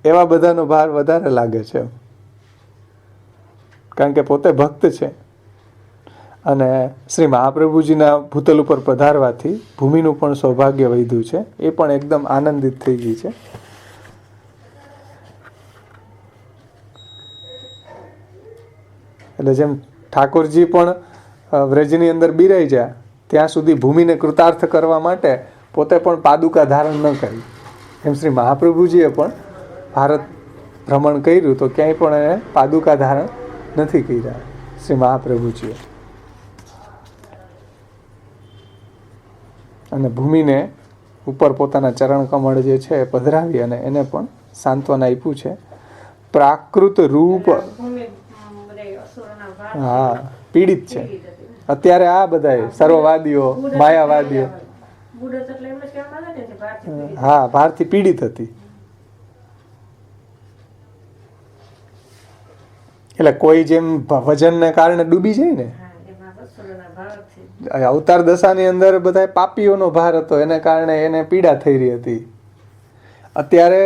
એવા બધાનો ભાર વધારે લાગે છે. કારણ કે પોતે ભક્ત છે. અને શ્રી મહાપ્રભુજીના ભૂતલ ઉપર પધારવાથી ભૂમિનું પણ સૌભાગ્ય વધ્યું છે. એ પણ એકદમ આનંદિત થઈ ગઈ છે. એટલે જેમ ઠાકોરજી પણ વ્રજની અંદર બિરાઈ જાય ત્યાં સુધી ભૂમિને કૃતાર્થ કરવા માટે પોતે પણ પાદુકા ધારણ ન કરી, એમ શ્રી મહાપ્રભુજીએ પણ ભારત ભ્રમણ કર્યું તો ક્યાંય પણ એને પાદુકા ધારણ નથી કર્યા શ્રી મહાપ્રભુજીએ. અને ભૂમિને ઉપર પોતાના ચરણ કમળ જે છે એ પધરાવી અને એને પણ સાંત્વના આપ્યું છે. પ્રાકૃત રૂપ હા, પીડિત છે અત્યારે આ બધા સર્વવાદીઓ, માયાવાદીઓ. હા, ભારથી પીડિત હતી. એટલે કોઈ જેમ વજનને કારણે ડૂબી જાય ને, અવતાર દશાની અંદર બધા પાપીઓનો ભાર હતો, એને કારણે એને પીડા થઈ રહી હતી. અત્યારે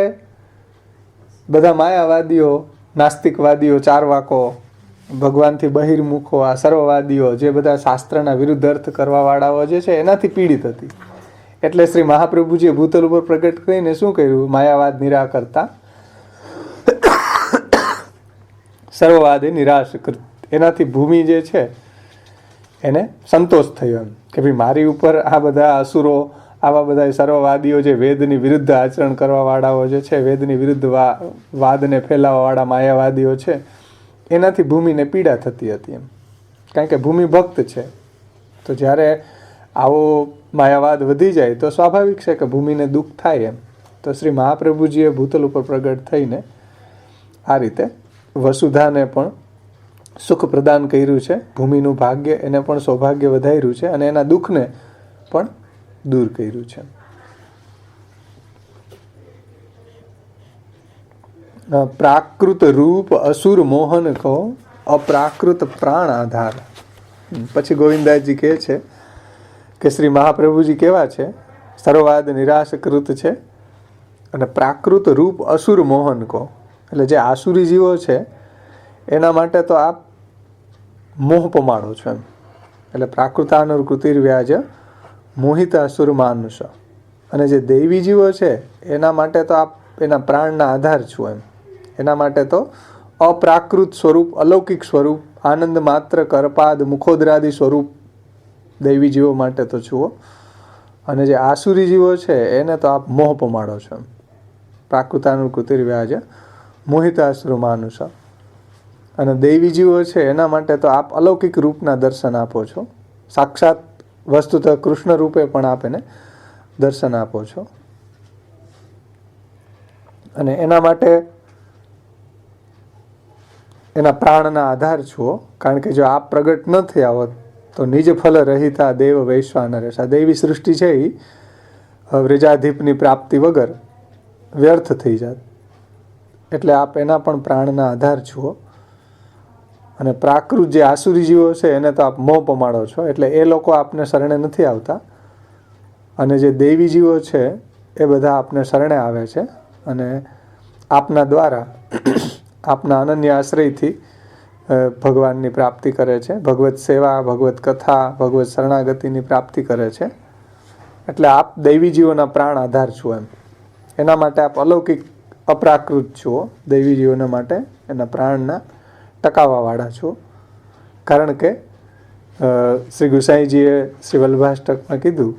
બધા માયાવાદીઓ, નાસ્તિકવાદીઓ, ચારવાકો, ભગવાનથી બહિર્મુખો, આ સર્વવાદીઓ, જે બધા શાસ્ત્રના વિરુદ્ધ અર્થ કરવા વાળાઓ જે છે એનાથી પીડિત હતી. એટલે શ્રી મહાપ્રભુજીએ ભૂતલ ઉપર પ્રગટ કરીને શું કર્યું? માયાવાદ નિરાકરતા સર્વવાદે નિરાશકૃત. એનાથી ભૂમિ જે છે એને સંતોષ થયો એમ કે ભાઈ મારી ઉપર આ બધા અસુરો, આવા બધા સર્વવાદીઓ જે વેદની વિરુદ્ધ આચરણ કરવા વાળાઓ જે છે, વેદની વિરુદ્ધ વાદને ફેલાવવા વાળા માયાવાદીઓ છે, એનાથી ભૂમિને પીડા થતી હતી એમ. કારણ કે ભૂમિ ભક્ત છે, તો જ્યારે આવો માયાવાદ વધી જાય તો સ્વાભાવિક છે કે ભૂમિને દુઃખ થાય એમ. તો શ્રી મહાપ્રભુજીએ ભૂતલ ઉપર પ્રગટ થઈને આ રીતે વસુધાને પણ સુખ પ્રદાન કર્યું છે, ભૂમિનું ભાગ્ય એને પણ સૌભાગ્ય વધાર્યું છે, અને એના દુઃખને પણ દૂર કર્યું છે. પ્રાકૃત રૂપ અસુર મોહન કહો, અપ્રાકૃત પ્રાણ આધાર. પછી ગોવિંદાજી કહે છે કે શ્રી મહાપ્રભુજી કેવા છે? સર્વવાદ નિરાશકૃત છે અને પ્રાકૃત રૂપ અસુર મોહન કહો. એટલે જે આસુરી જીવો છે એના માટે તો આપ મોહ પમાડો છો એમ. એટલે પ્રાકૃતાનુકૃતિર્વ્યાજ મોહિત અસુર માનુષ. અને જે દૈવી જીવો છે એના માટે તો આપ એના પ્રાણના આધાર છો એમ. એના માટે તો અપ્રાકૃત સ્વરૂપ, અલૌકિક સ્વરૂપ, આનંદ માત્ર, કરપાદ, મુખોદરાદિ સ્વરૂપ દૈવી જીવો માટે તો જુઓ. અને જે આસુરી જીવો છે એને તો આપ મોહ પમાડો છો એમ. પ્રાકૃતાનુકૃતિર્વ્યાજ મોહિતાસુર માનુષ. અને દૈવી જીવો છે એના માટે તો આપ અલૌકિક રૂપના દર્શન આપો છો. સાક્ષાત વસ્તુતઃ કૃષ્ણ રૂપે પણ આપ એને દર્શન આપો છો. અને એના માટે એના પ્રાણના આધાર છો. કારણ કે જો આપ પ્રગટ ન થયા હોત તો નિજ ફલ રહિતા દેવ વૈશ્વાનરેશ. આ દૈવી સૃષ્ટિ છે એ વ્રજાધિપની પ્રાપ્તિ વગર વ્યર્થ થઈ જાત. એટલે આપ એના પણ પ્રાણના આધાર છો. અને પ્રાકૃત જે આસુરી જીવો છે એને તો આપ મોહ પમાડો છો. એટલે એ લોકો આપને શરણે નથી આવતા. અને જે દૈવી જીવો છે એ બધા આપને શરણે આવે છે અને આપના દ્વારા, આપના અનન્ય આશ્રયથી ભગવાનની પ્રાપ્તિ કરે છે. ભગવત સેવા, ભગવત કથા, ભગવત શરણાગતિની પ્રાપ્તિ કરે છે. એટલે આપ દૈવી જીવોના પ્રાણ આધાર છો એમ. એના માટે આપ અલૌકિક અપ્રાકૃત છો. દૈવી જીવોના માટે એના પ્રાણના ટકાવવાવાળા છો. કારણ કે શ્રી ગુસાઈજીએ શ્રી વલ્લભાષ્ટકમાં કીધું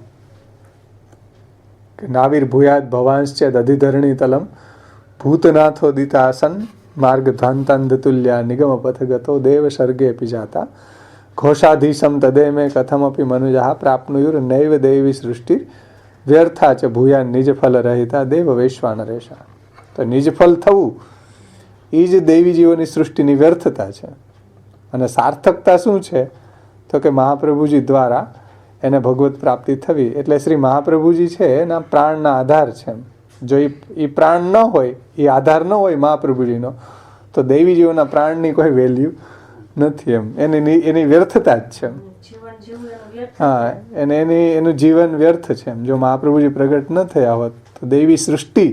કે નાવિર ભૂયાદ ભવાંશ્ચેદ અધિધરણી તલમ ભૂતનાથો દિતાસન માર્ગ ધ્વાંતાંધતુલ્યા નિગમ પથગતો દેવ સર્ગે પિજાતા ઘોષાધીશમ તદે મેં કથમપી મનુજા પ્રાપ્નુયુર નૈવ દૈવી સૃષ્ટિ વ્યર્થા ચ ભૂયાન નિજ ફલ રહિતા દેવ વૈશ્વાનરેશા. તો નિજ ફલ થવું એ જ દૈવી જીવોની સૃષ્ટિની વ્યર્થતા છે. અને સાર્થકતા શું છે? તો કે મહાપ્રભુજી દ્વારા એને ભગવત પ્રાપ્તિ થવી. એટલે શ્રી મહાપ્રભુજી છે એના પ્રાણના આધાર છે. જો એ પ્રાણ ન હોય, એ આધાર ન હોય મહાપ્રભુજીનો, તો દૈવી જીવોના પ્રાણની કોઈ વેલ્યુ નથી એમ. એની વ્યર્થતા જ છે. હા, એનું જીવન વ્યર્થ છે એમ. જો મહાપ્રભુજી પ્રગટ ન થયા હોત તો દૈવી સૃષ્ટિ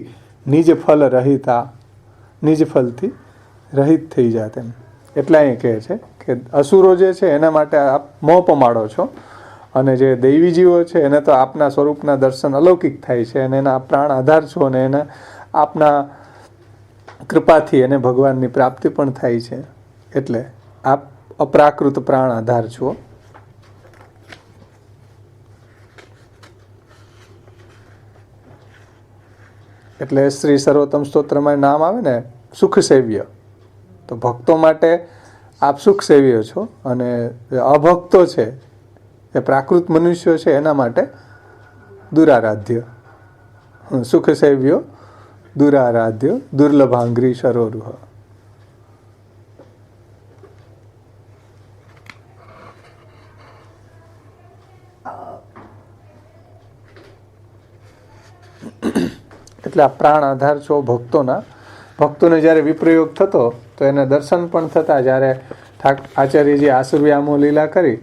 નિજ ફલ રહિતા, નિજ ફલથી રહિત થઈ જાત એમ. એટલે અહીં કહે છે કે અસુરો જે છે એના માટે આપ મોહ પમાડો છો. અને જે દૈવી જીવો છે એને તો આપના સ્વરૂપના દર્શન અલૌકિક થાય છે અને એના પ્રાણ આધાર છો. અને એને આપના કૃપાથી એને ભગવાનની પ્રાપ્તિ પણ થાય છે. એટલે આપ અપ્રાકૃત પ્રાણ આધાર છો. એટલે શ્રી સર્વોત્તમ સ્તોત્રમાં નામ આવે ને સુખ સેવ્ય, તો ભક્તો માટે આપ સુખ સેવ્ય છો. અને અભક્તો છે એ પ્રાકૃત મનુષ્યો છે એના માટે દુરારાધ્ય. સુખ સેવ્યો દુરારાધ્ય દુર્લભાંગ્રી સરોરુહ. એટલે આ પ્રાણ આધાર છો ભક્તોના. ભક્તોને જ્યારે વિપ્રયોગ થતો તો એને દર્શન પણ થતા. જ્યારે આચાર્યજી આસુર્યામો લીલા કરી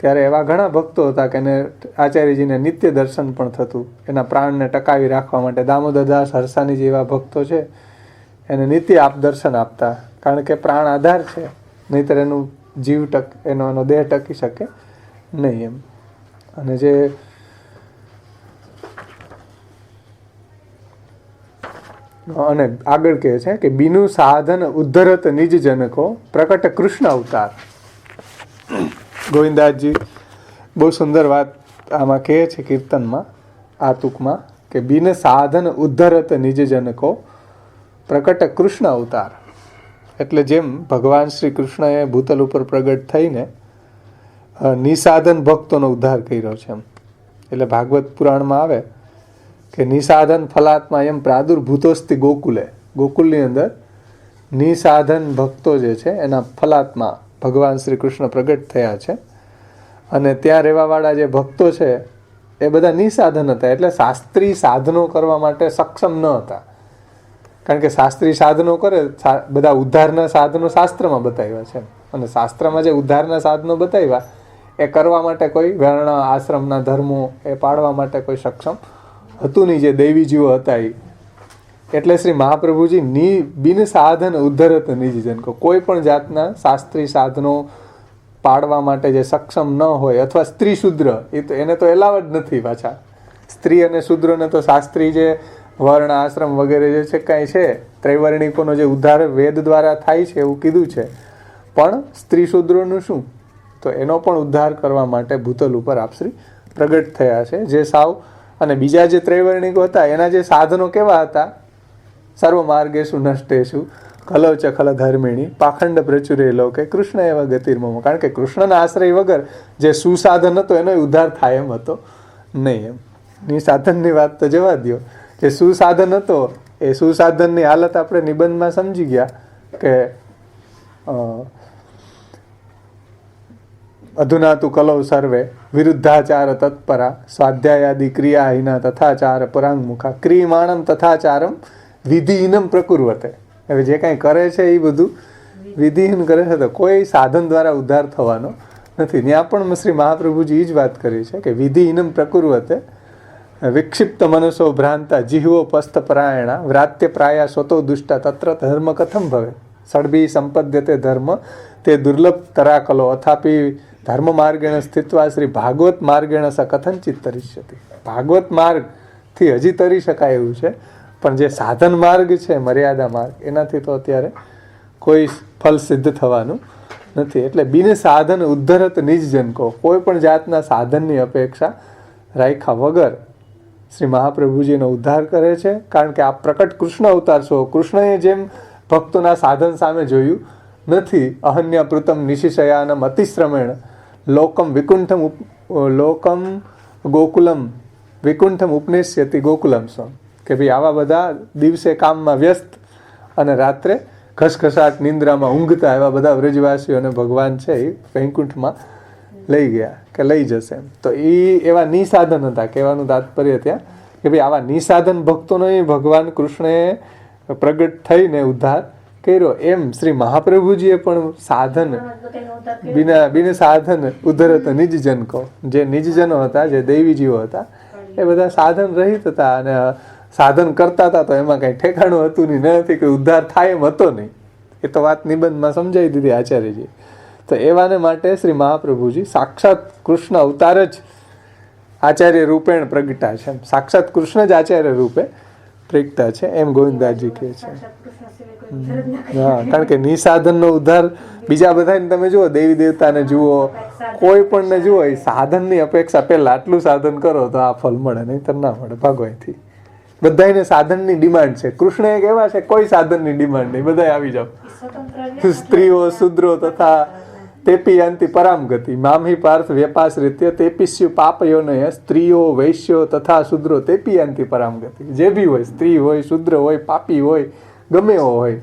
ત્યારે એવા ઘણા ભક્તો હતા કે એને આચાર્યજીને નિત્ય દર્શન પણ થતું. એના પ્રાણને ટકાવી રાખવા માટે દામોદરદાસ હરસાની જેવા ભક્તો છે એને નિત્ય આપ દર્શન આપતા, કારણ કે પ્રાણ આધાર છે, નહીંતર એનું જીવ એનો દેહ ટકી શકે નહીં એમ. અને જે અને આગળ કહે છે કે બીનું સાધન ઉદ્ધરત નિજ જનકો પ્રકટ કૃષ્ણ અવતાર. ગોવિંદાસજી બહુ સુંદર વાત આમાં કહે છે કીર્તનમાં, આ ટૂંકમાં, કે બિન સાધન ઉદ્ધરત નિજ જનકો પ્રકટ કૃષ્ણ અવતાર. એટલે જેમ ભગવાન શ્રી કૃષ્ણએ ભૂતલ ઉપર પ્રગટ થઈને નિસાધન ભક્તોનો ઉદ્ધાર કર્યો છે એમ. એટલે ભાગવત પુરાણમાં આવે કે નિસાધન ફલાત્મા એમ પ્રાદુર્ભૂતોસ્તિ ગોકુલે. ગોકુલની અંદર નિસાધન ભક્તો જે છે એના ફલાત્મા ભગવાન શ્રી કૃષ્ણ પ્રગટ થયા છે. અને ત્યાં રહેવાવાળા જે ભક્તો છે એ બધા નિસાધન હતા, એટલે શાસ્ત્રી સાધનો કરવા માટે સક્ષમ ન હતા. કારણ કે શાસ્ત્રી સાધનો કરે, બધા ઉદ્ધારના સાધનો શાસ્ત્રમાં બતાવ્યા છે, અને શાસ્ત્રમાં જે ઉદ્ધારના સાધનો બતાવ્યા એ કરવા માટે કોઈ વર્ણ આશ્રમના ધર્મો એ પાડવા માટે કોઈ સક્ષમ હતું નહીં, જે દૈવી જીવો હતા એ. એટલે શ્રી મહાપ્રભુજી બિન સાધન ઉદ્ધરત નિજજન, કોઈ પણ જાતના શાસ્ત્રી સાધનો પાડવા માટે જે સક્ષમ ન હોય, અથવા સ્ત્રી શુદ્ર એને તો એલાવ જ નથી પાછા. સ્ત્રી અને શુદ્રને તો શાસ્ત્રી જે વર્ણ આશ્રમ વગેરે જે છે કાંઈ છે, ત્રૈવર્ણિકોનો જે ઉદ્ધાર વેદ દ્વારા થાય છે એવું કીધું છે, પણ સ્ત્રી શુદ્રોનું શું, તો એનો પણ ઉદ્ધાર કરવા માટે ભૂતલ ઉપર આપશ્રી પ્રગટ થયા છે. જે સાવ અને બીજા જે ત્રૈવર્ણિકો હતા એના જે સાધનો કેવા હતા, સર્વ માર્ગેશુ નષ્ટેશુ ખલો ચ ખલ ધર્મિણી પાખંડ પ્રચુરે લોકે કૃષ્ણ એવા ગતિર્મમ. કારણ કે કૃષ્ણના આશ્રય વગર જે સુસાધન હતો એનો ઉદ્ધાર થાય એમ હતો નહીં એમ. નિસાધનની વાત તો જવા દો, જે સુસાધન હતો એ સુસાધનની હાલત આપણે નિબંધમાં સમજી ગયા કે અધુના તુ કલૌ સર્વે વિરુદ્ધાચાર તત્પરા સ્વાધ્યાયાદિ ક્રિયાહીના તથાચાર પરાંગમુખા ક્રિયમાણમ તથાચારમ વિધિહીનમ પ્રકુર્વતે. હવે જે કાંઈ કરે છે એ બધું વિધિહીન કરે છે, તો કોઈ સાધન દ્વારા ઉદ્ધાર થવાનો નથી. ત્યાં પણ શ્રી મહાપ્રભુજી એ જ વાત કરી છે કે વિધિહીનમ પ્રકુર્વતે વિક્ષિપ્ત મનસો ભ્રાંતા જીહવો પસ્થ પરાયણા વ્રાત્ય પ્રાયા સ્વતો દુષ્ટા તત્ર ધર્મ કથમ ભવે સડભી સંપદ્યતે ધર્મ તે દુર્લભ તરાકલો અથાપી ધર્મ માર્ગેણ સ્થિત્વા શ્રી ભાગવત માર્ગેણ સ કથનચિત તરિષ્યતિ. ભાગવત માર્ગથી હજી તરી શકાય એવું છે, પણ જે સાધન માર્ગ છે, મર્યાદા માર્ગ, એનાથી તો અત્યારે કોઈ ફલ સિદ્ધ થવાનું નથી. એટલે બિન સાધન ઉદ્ધરત નિજ જનકો, કોઈ પણ જાતના સાધનની અપેક્ષા રાખ્યા વગર શ્રી મહાપ્રભુજીનો ઉદ્ધાર કરે છે. કારણ કે આ પ્રકટ કૃષ્ણ અવતાર છો. કૃષ્ણએ જેમ ભક્તોના સાધન સામે જોયું નથી. અહન્ય પૃતમ નિશિશયાનમ અતિશ્રમેણ લોકમ વિકુંઠમ લોકમ ગોકુલમ વિકુંઠમ ઉપનેશ્યતિ ગોકુલમ સ્વ. કે ભાઈ આવા બધા દિવસે કામમાં વ્યસ્ત અને રાત્રે ઘસઘસાટ નિંદ્રામાં ઊંઘતા એવા બધા વ્રજવાસીઓને ભગવાન છે એ વૈકુંઠમાં લઈ ગયા કે લઈ જશે એમ. તો એ એવા નિસાધન હતા. કહેવાનું તાત્પર્ય ત્યાં કે ભાઈ આવા નિસાધન ભક્તોનો ભગવાન કૃષ્ણએ પ્રગટ થઈને ઉદ્ધાર કર્યો. એમ શ્રી મહાપ્રભુજીએ પણ સાધન બિન સાધન ઉદ્ધરત નિજજન કહો, જે નિજજનો હતા, જે દૈવી જીવો હતા, એ બધા સાધન રહિત હતા અને સાધન કરતા હતા. તો એમાં કંઈ ઠેકાણું હતું નહીં, નથી કે ઉદ્ધાર થાય એમ હતો નહીં. એ તો વાત નિબંધમાં સમજાવી દીધી આચાર્યજી. તો એવાને માટે શ્રી મહાપ્રભુજી સાક્ષાત કૃષ્ણ અવતાર જ આચાર્ય રૂપેણ પ્રગટા છે. સાક્ષાત કૃષ્ણ જ આચાર્ય રૂપે પ્રગટા છે એમ ગોવિંદાસજી કહે છે. હા, કારણ કે નિસાધનનો ઉદ્ધાર બીજા બધાને તમે જુઓ, દેવી દેવતાને જુઓ, કોઈ પણ ને જુઓ, એ સાધનની અપેક્ષા પહેલા આટલું સાધન કરો તો આ ફળ મળે, નહીં તો ના મળે ભાગવાથી. બધાને સાધનની ડિમાન્ડ છે. કૃષ્ણ એક એવા છે કોઈ સાધનની ડિમાન્ડ નહીં, બધા આવી જાવ. સ્ત્રીઓ શુદ્રો તથા તેપી અંતિ પરામ ગતિ મામહી પાર્થ વ્યપાશ્રિત્ય તેપીસ્યુ પાપયોનય સ્ત્રીઓ વૈશ્યો તથા શુદ્રો તેપી અંતિ પરામ ગતિ. જે બી હોય, સ્ત્રી હોય, શુદ્ર હોય, પાપી હોય, ગમે એવો હોય,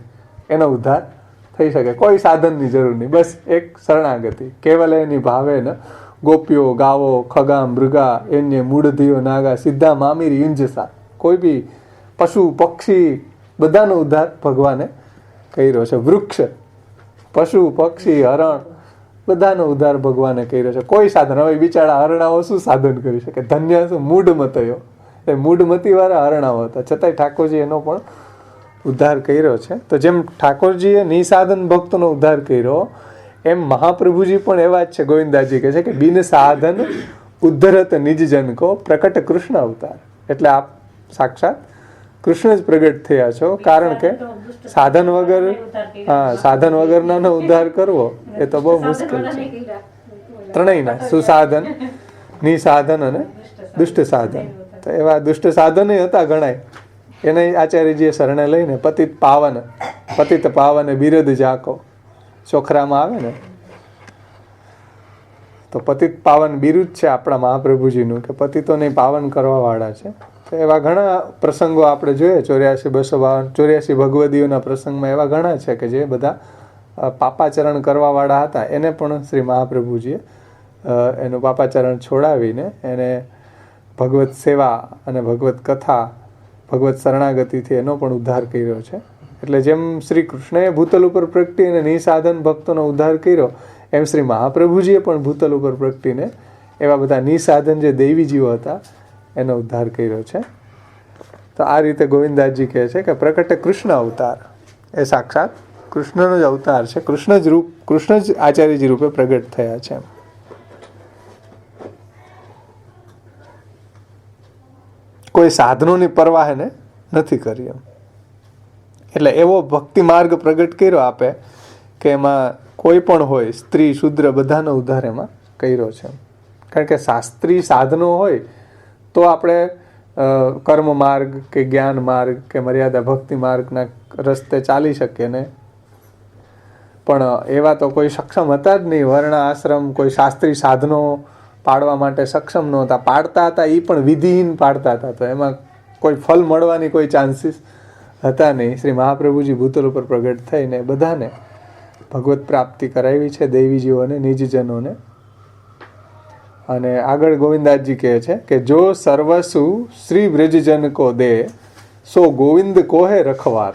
એનો ઉદ્ધાર થઈ શકે. કોઈ સાધનની જરૂર નહીં, બસ એક શરણાગતિ. કેવલ એની ભાવે ને ગોપીઓ ગાવો ખગા મૃગા એન્ય મૂળધિયો નાગા સિદ્ધા મામીર યુંજસા. કોઈ બી પશુ પક્ષી બધાનો ઉદ્ધાર ભગવાને કર્યો છે. વૃક્ષ, પશુ પક્ષી, હરણ બધાનો ઉદ્ધાર ભગવાને કર્યો છે. કોઈ સાધન, હવે બિચારા હરણાઓ શું સાધન કરી શકે? ધન્ય શું મૂઢમતયો, એ મૂઢમતી વાળા હરણાઓ હતા, છતાંય ઠાકોરજી એનો પણ ઉદ્ધાર કર્યો છે. તો જેમ ઠાકોરજીએ નિસાધન ભક્તોનો ઉદ્ધાર કર્યો, એમ મહાપ્રભુજી પણ એવા જ છે. ગોવિંદાજી કહે છે કે બિન સાધન ઉદ્ધરત નિજજન કો પ્રકટ કૃષ્ણ અવતાર. એટલે આપ સાક્ષાત કૃષ્ણ જ પ્રગટ થયા છો, કારણ કે સાધન વગર, સાધન વગરનો ઉદ્ધાર કરવો એ તો બહુ મુશ્કેલ છે. ત્રણેયના, સુસાધન, નિસાધન અને દુષ્ટ સાધન. તો એવા દુષ્ટ સાધન હતા ઘણાય, એને આચાર્યજીએ શરણે લઈને પતિત પાવન બિરદ જાકો ચોખરામાં આવે ને, તો પતિત પાવન બિરુદ છે આપણા મહાપ્રભુજીનું, કે પતિતોને પાવન કરવા વાળા છે. તો એવા ઘણા પ્રસંગો આપણે જોઈએ, 84 ભગવદીઓના પ્રસંગમાં એવા ઘણા છે કે જે બધા પાપાચરણ કરવા વાળા હતા. એને પણ શ્રી મહાપ્રભુજીએ એનું પાપાચરણ છોડાવીને એને ભગવત સેવા અને ભગવત કથા, ભગવત શરણાગતિથી એનો પણ ઉદ્ધાર કર્યો છે. એટલે જેમ શ્રી કૃષ્ણએ ભૂતલ ઉપર પ્રગટી અને નિસાધન ભક્તોનો ઉદ્ધાર કર્યો, એમ શ્રી મહાપ્રભુજીએ પણ ભૂતલ ઉપર પ્રગટીને એવા બધા નિસાધન જે દૈવી જીવો હતા એનો ઉદ્ધાર કર્યો છે. તો આ રીતે ગોવિંદાસજી કહે છે કે પ્રકટ કૃષ્ણ અવતાર એ સાક્ષાત કૃષ્ણનો જ અવતાર છે. કૃષ્ણ જ આચાર્યજી રૂપે પ્રગટ થયા છે. કોઈ સાધનોની પરવાહ એને નથી કરી એમ. એટલે એવો ભક્તિ માર્ગ પ્રગટ કર્યો આપે કે એમાં કોઈ પણ હોય, સ્ત્રી શુદ્ર બધાનો ઉદ્ધાર એમાં કર્યો છે. કારણ કે શાસ્ત્રી સાધનો હોય તો આપણે કર્મ માર્ગ કે જ્ઞાન માર્ગ કે મર્યાદા ભક્તિ માર્ગના રસ્તે ચાલી શકીએ ને. પણ એવા તો કોઈ સક્ષમ હતા જ નહીં. વર્ણ આશ્રમ કોઈ શાસ્ત્રી સાધનો પાડવા માટે સક્ષમ નહોતા. પાડતા હતા એ પણ વિધિહીન પાડતા હતા, તો એમાં કોઈ ફલ મળવાની કોઈ ચાન્સીસ હતા નહીં. શ્રી મહાપ્રભુજી ભૂતલ ઉપર પ્રગટ થઈને બધાને ભગવત પ્રાપ્તિ કરાવી છે, દૈવી જીવોને, નિજજનોને. અને આગળ ગોવિંદાસજી કહે છે કે જો સર્વસુ શ્રી બ્રજજન કો દે સો ગોવિંદ કોહે રખવાર.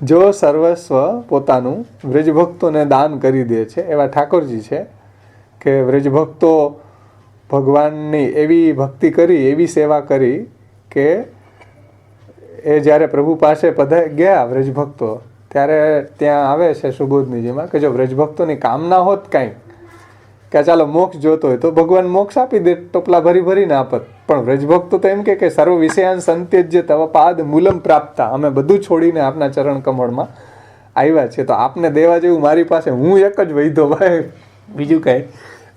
જો સર્વસ્વ પોતાનું વ્રજભક્તોને દાન કરી દે છે, એવા ઠાકોરજી છે કે વ્રજભક્તો ભગવાનની એવી ભક્તિ કરી, એવી સેવા કરી કે એ જ્યારે પ્રભુ પાસે ગયા વ્રજભક્તો, ત્યારે ત્યાં આવે છે સુબોધનીજીમાં કે જો વ્રજભક્તોની કામના હોત કાંઈ, કે ચાલો મોક્ષ જોતો હોય તો ભગવાન મોક્ષ આપી દે, ટોપલા ભરી ભરીને આપત. પણ વ્રજભક્તો તો એમ કે સર્વ વિષયાન સંત્યજ્ય તવ પાદ મૂલમ પ્રાપ્તા, અમે બધું છોડીને આપના ચરણ કમળમાં આવ્યા છીએ, તો આપને દેવા જેવું મારી પાસે હું એક જ વૈધો, ભાઈ બીજું કાંઈ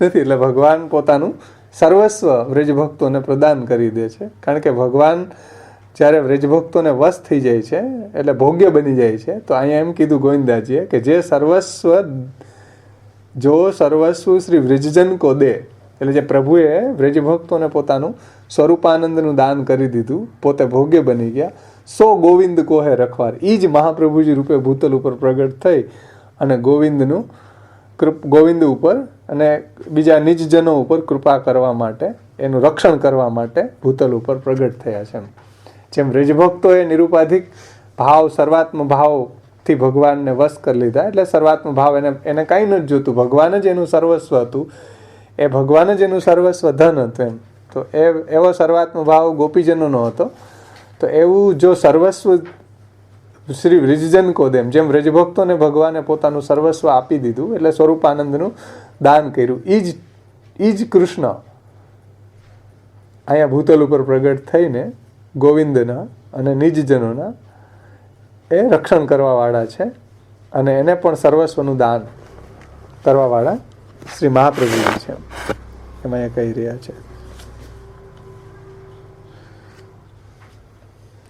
નથી. એટલે ભગવાન પોતાનું સર્વસ્વ વ્રજભક્તોને પ્રદાન કરી દે છે. કારણ કે ભગવાન જ્યારે વ્રજભક્તોને વશ થઈ જાય છે એટલે ભોગ્ય બની જાય છે. તો અહીંયા એમ કીધું ગોવિંદાજીએ કે જે જો સર્વસ્વ શ્રી વ્રજજન કો દે, એટલે જે પ્રભુએ વ્રજભક્તોને પોતાનું સ્વરૂપાનંદનું દાન કરી દીધું, પોતે ભોગ્ય બની ગયા, સો ગોવિંદ કોહે રખવાર. એ જ મહાપ્રભુજી રૂપે ભૂતલ ઉપર પ્રગટ થઈ અને ગોવિંદ ઉપર અને બીજા નિજજનો ઉપર કૃપા કરવા માટે, એનું રક્ષણ કરવા માટે ભૂતલ ઉપર પ્રગટ થયા છે. જેમ વ્રજભક્તોએ નિરુપાધિક ભાવ, સર્વાત્મ ભાવથી ભગવાનને વશ કરી લીધા, એટલે સર્વાત્મ ભાવ એને કાંઈ નથી જોતું, ભગવાન જ એનું સર્વસ્વ હતું, એ ભગવાન જ એનું સર્વસ્વ ધન હતું એમ. તો એવો સર્વાત્મ ભાવ ગોપીજનોનો હતો. તો એવું જો સર્વસ્વ શ્રી વ્રજજન કો દેમ, જેમ વ્રજભક્તોને ભગવાને પોતાનું સર્વસ્વ આપી દીધું, એટલે સ્વરૂપાનંદનું દાન કર્યું, એ જ કૃષ્ણ અહીંયા ભૂતલ ઉપર પ્રગટ થઈને ગોવિંદના અને નિજજનોના એ રક્ષણ કરવાવાળા છે. અને એને પણ સર્વસ્વનું દાન કરવાવાળા શ્રી મહાપ્રભુજી છે, એમાં એ કહી રહ્યા છે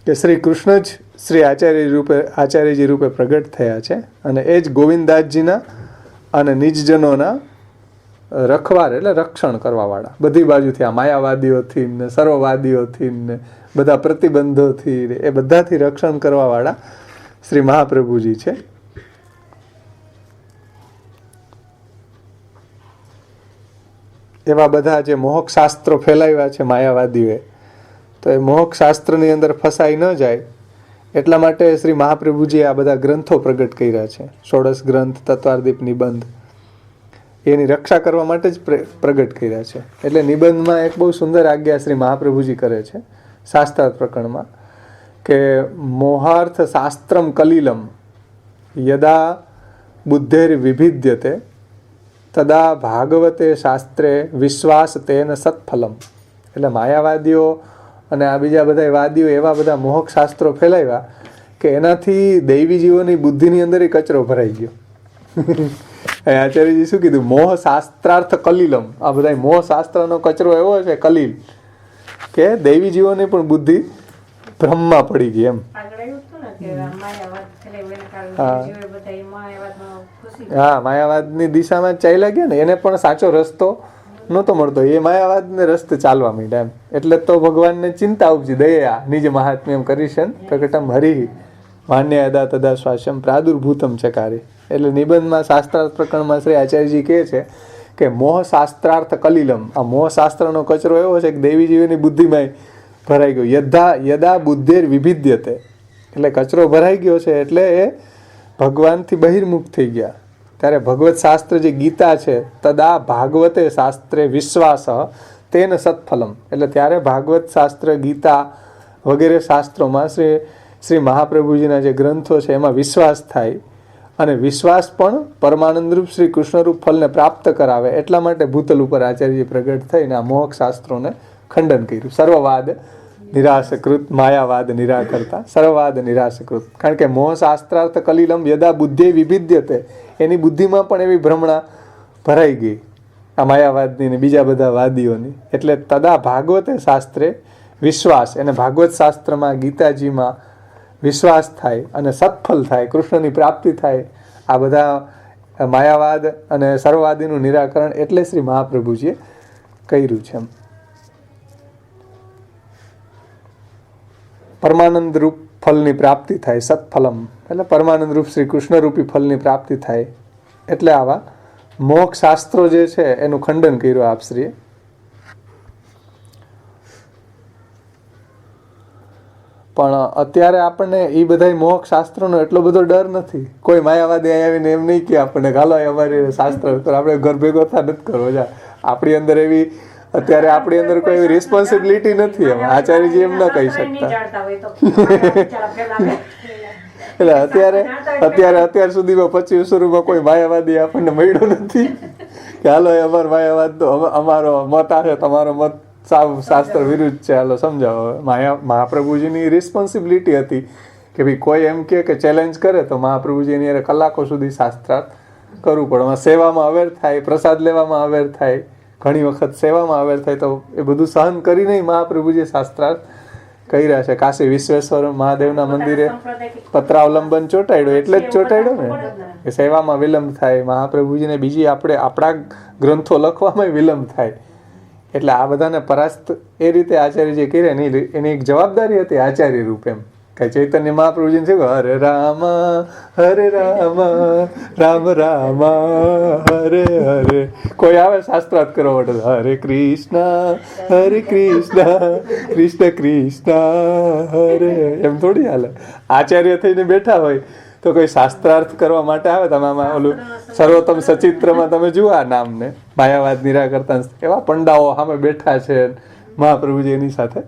કે શ્રી કૃષ્ણ જ શ્રી આચાર્યજી રૂપે પ્રગટ થયા છે. અને એ જ ગોવિંદાસજીના અને નિજજનોના રખવાર, એટલે રક્ષણ કરવાવાળા, બધી બાજુથી, આ માયાવાદીઓથી ને સર્વવાદીઓથી ને બધા પ્રતિબંધોથી, એ બધાથી રક્ષણ કરવાવાળા શ્રી મહાપ્રભુજી છે. એવા બધા જે મોહક શાસ્ત્રો ફેલાવ્યા છે માયાવાદીઓએ, તો એ મોહક શાસ્ત્રની અંદર ફસાઈ ન જાય એટલા માટે શ્રી મહાપ્રભુજીએ આ બધા ગ્રંથો પ્રગટ કર્યા છે. ષોડશ ગ્રંથ, તત્વાર્દીપ, નિબંધ, એની રક્ષા કરવા માટે જ પ્રગટ કર્યા છે. એટલે નિબંધમાં એક બહુ સુંદર આજ્ઞા શ્રી મહાપ્રભુજી કરે છે શાસ્ત્રાર્થ પ્રકરણમાં કે મોહાર્થ શાસ્ત્રમ કલિલમ યદા બુદ્ધેર વિભિદ્યતે તદા ભાગવતે શાસ્ત્રે વિશ્વાસ તેન સત્ફલમ. એટલે માયાવાદીઓ અને આ બીજા બધા વાદીઓ એવા બધા મોહક શાસ્ત્રો ફેલાવ્યા કે એનાથી દૈવી જીવોની બુદ્ધિની અંદર કચરો ભરાઈ ગયો. આચાર્યજી શું કીધું? મોહ શાસ્ત્રાર્થ કલિલમ. આ બધા મોહ શાસ્ત્રનો કચરો એવો છે કલિલ કે દૈવી જીવોની પણ બુદ્ધિ ભ્રમમાં પડી ગઈ એમ. હા, માયાવાદની દિશામાં ચાલ્યા ગયા ને, એને પણ સાચો રસ્તો નહોતો મળતો, એ માયાવાદને રસ્તે ચાલવા માંડ્યા એમ. એટલે તો ભગવાનને ચિંતા ઉપજી, દયા નિજ મહાત્મ્યમ કરીશન પ્રકટમ હરિ માન્ય અદા તદા શ્વાસમ પ્રાદુર્ભૂતમ ચકારી. એટલે નિબંધમાં શાસ્ત્રાર્થ પ્રકરણમાં શ્રી આચાર્યજી કહે છે કે મોહ શાસ્ત્રાર્થ કલિલમ. આ મોહ શાસ્ત્રનો કચરો એવો છે કે દેવી જીવની બુદ્ધિમાં ભરાઈ ગયો. યદા બુદ્ધેર વિભિદ્યતે, એટલે કચરો ભરાઈ ગયો છે એટલે એ ભગવાનથી બહિર્મુખ થઈ ગયા. ત્યારે ભગવત શાસ્ત્ર જે ગીતા છે, તદા ભાગવતે શાસ્ત્રે વિશ્વાસ તેન સત્ફલમ. એટલે ત્યારે ભાગવત શાસ્ત્ર, ગીતા વગેરે શાસ્ત્રોમાં શ્રી મહાપ્રભુજીના જે ગ્રંથો છે એમાં વિશ્વાસ થાય, અને વિશ્વાસ પણ પરમાનંદરૂપ શ્રી કૃષ્ણરૂપ ફલને પ્રાપ્ત કરાવે. એટલા માટે ભૂતલ ઉપર આચાર્યજી પ્રગટ થઈને આ મોહક શાસ્ત્રોને ખંડન કર્યું. સર્વવાદ નિરાશકૃત, માયાવાદ નિરાકરતા, સર્વવાદ નિરાશકૃત. કારણ કે મોહ શાસ્ત્રાર્થ કલિલમ યદા બુદ્ધિ વિભિદ્યતે, એની બુદ્ધિમાં પણ એવી ભ્રમણા ભરાઈ ગઈ આ માયાવાદની ને બીજા બધા વાદીઓની. એટલે તદા ભાગવતે શાસ્ત્રે વિશ્વાસ, એને ભાગવત શાસ્ત્રમાં, ગીતાજીમાં વિશ્વાસ થાય અને સત્ફલ થાય, કૃષ્ણની પ્રાપ્તિ થાય. આ બધા માયાવાદ અને સર્વવાદીનું નિરાકરણ એટલે શ્રી મહાપ્રભુજીએ કર્યું છે. પરમાનંદ રૂપ ફલની પ્રાપ્તિ થાય, સત્ફલમ એટલે પરમાનંદ રૂપ શ્રી કૃષ્ણ રૂપી ફલની પ્રાપ્તિ થાય. એટલે આવા મોક્ષ શાસ્ત્રો જે છે એનું ખંડન કર્યું આપશ્રીએ. પણ અત્યારે આપણને એ બધા મોક્ષ શાસ્ત્રોનો એટલો બધો ડર નથી. કોઈ માયાવાદી આવીને એમ નહીં કે આપણને ગાલો અમારી શાસ્ત્ર આપણે ઘર ભેગો થા નથી કરવો. આપણી અંદર એવી અત્યારે આપણી અંદર કોઈ એવી રિસ્પોન્સિબિલિટી નથી. એમ આચાર્યજી એમ ન કહી શકતા. એટલે અત્યાર સુધીમાં 25 વર્ષમાં કોઈ માયાવાદી આપણને મળ્યો નથી કે હાલો અમારો માયાવાદ તો અમારો મત આવે, તમારો મત સાવ શાસ્ત્ર વિરુદ્ધ છે, હાલો સમજાવો. મહાપ્રભુજીની રિસ્પોન્સિબિલિટી હતી કે ભાઈ કોઈ એમ કે ચેલેન્જ કરે તો મહાપ્રભુજીની અરે કલાકો સુધી શાસ્ત્રાર્થ કરવું પડે. સેવામાં અવેર થાય, પ્રસાદ લેવામાં અવેર થાય, ઘણી વખત સેવામાં અવેર થાય, તો એ બધું સહન કરીને મહાપ્રભુજીએ શાસ્ત્રાર્થ કર્યા છે. કાશી વિશ્વેશ્વર મહાદેવના મંદિરે પત્રાવલંબન ચોંટાડ્યો એટલે જ ચોંટાડ્યો ને કે સેવામાં વિલંબ થાય. મહાપ્રભુજીને બીજી આપણા ગ્રંથો લખવામાં વિલંબ થાય. એટલે આ બધાને પરાસ્ત એ રીતે આચાર્યજી કર્યા. એની એક જવાબદારી હતી આચાર્ય રૂપ. એમ કે ચૈતન્ય મહાપ્રભુજીને છે હરે રામ રામ રામ હરે હરે. કોઈ આવે શાસ્ત્રાર્થ કરવા માટે હરે કૃષ્ણ કૃષ્ણ કૃષ્ણ હરે, એમ થોડી હાલે. આચાર્ય થઈને બેઠા હોય તો કોઈ શાસ્ત્રાર્થ કરવા માટે આવે. તમે આમાં ઓલું સર્વોત્તમ સચિત્રમાં તમે જુઓ આ નામને, માયાવાદ નિરાકરતા એવા પંડાઓ સામે બેઠા છે. મહાપ્રભુજી એની સાથે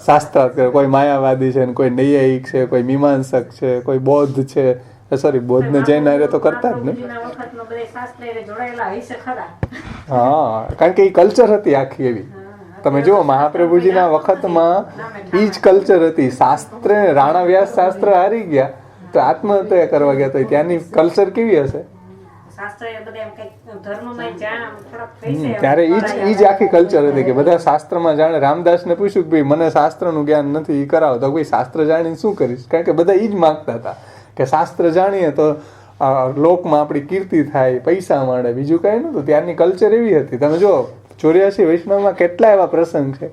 શાસ્ત્રાર્થ કરે. કોઈ માયાવાદી છે, કોઈ નૈયાયિક છે, કોઈ મીમાંસક છે, કોઈ બૌદ્ધ છે. સોરી, બૌદ્ધ ને જૈન આરે તો કરતા જ ને. હા, કારણ કે એ કલ્ચર હતી આખી એવી. તમે જુઓ મહાપ્રભુજીના વખતમાં એ જ કલ્ચર હતી. શાસ્ત્રે રાણા વ્યાસ શાસ્ત્ર હારી ગયા તો આત્મહત્યા કરવા ગયા. તો ત્યાંની કલ્ચર કેવી હશે? ત્યારે એ જ આખી કલ્ચર હતી કે બધા શાસ્ત્રમાં જાણે. રામદાસને પૂછ્યું કે ભાઈ મને શાસ્ત્રનું જ્ઞાન નથી, એ કરાવો. તો ભાઈ શાસ્ત્ર જાણીને શું કરીશ? કારણ કે બધા એ જ માગતા હતા કે શાસ્ત્ર જાણીએ તો લોકમાં આપણી કીર્તિ થાય, પૈસા મળે, બીજું કઈ નતું. ત્યારની કલ્ચર એવી હતી. તમે જો 84 વૈષ્ણવમાં કેટલા એવા પ્રસંગ છે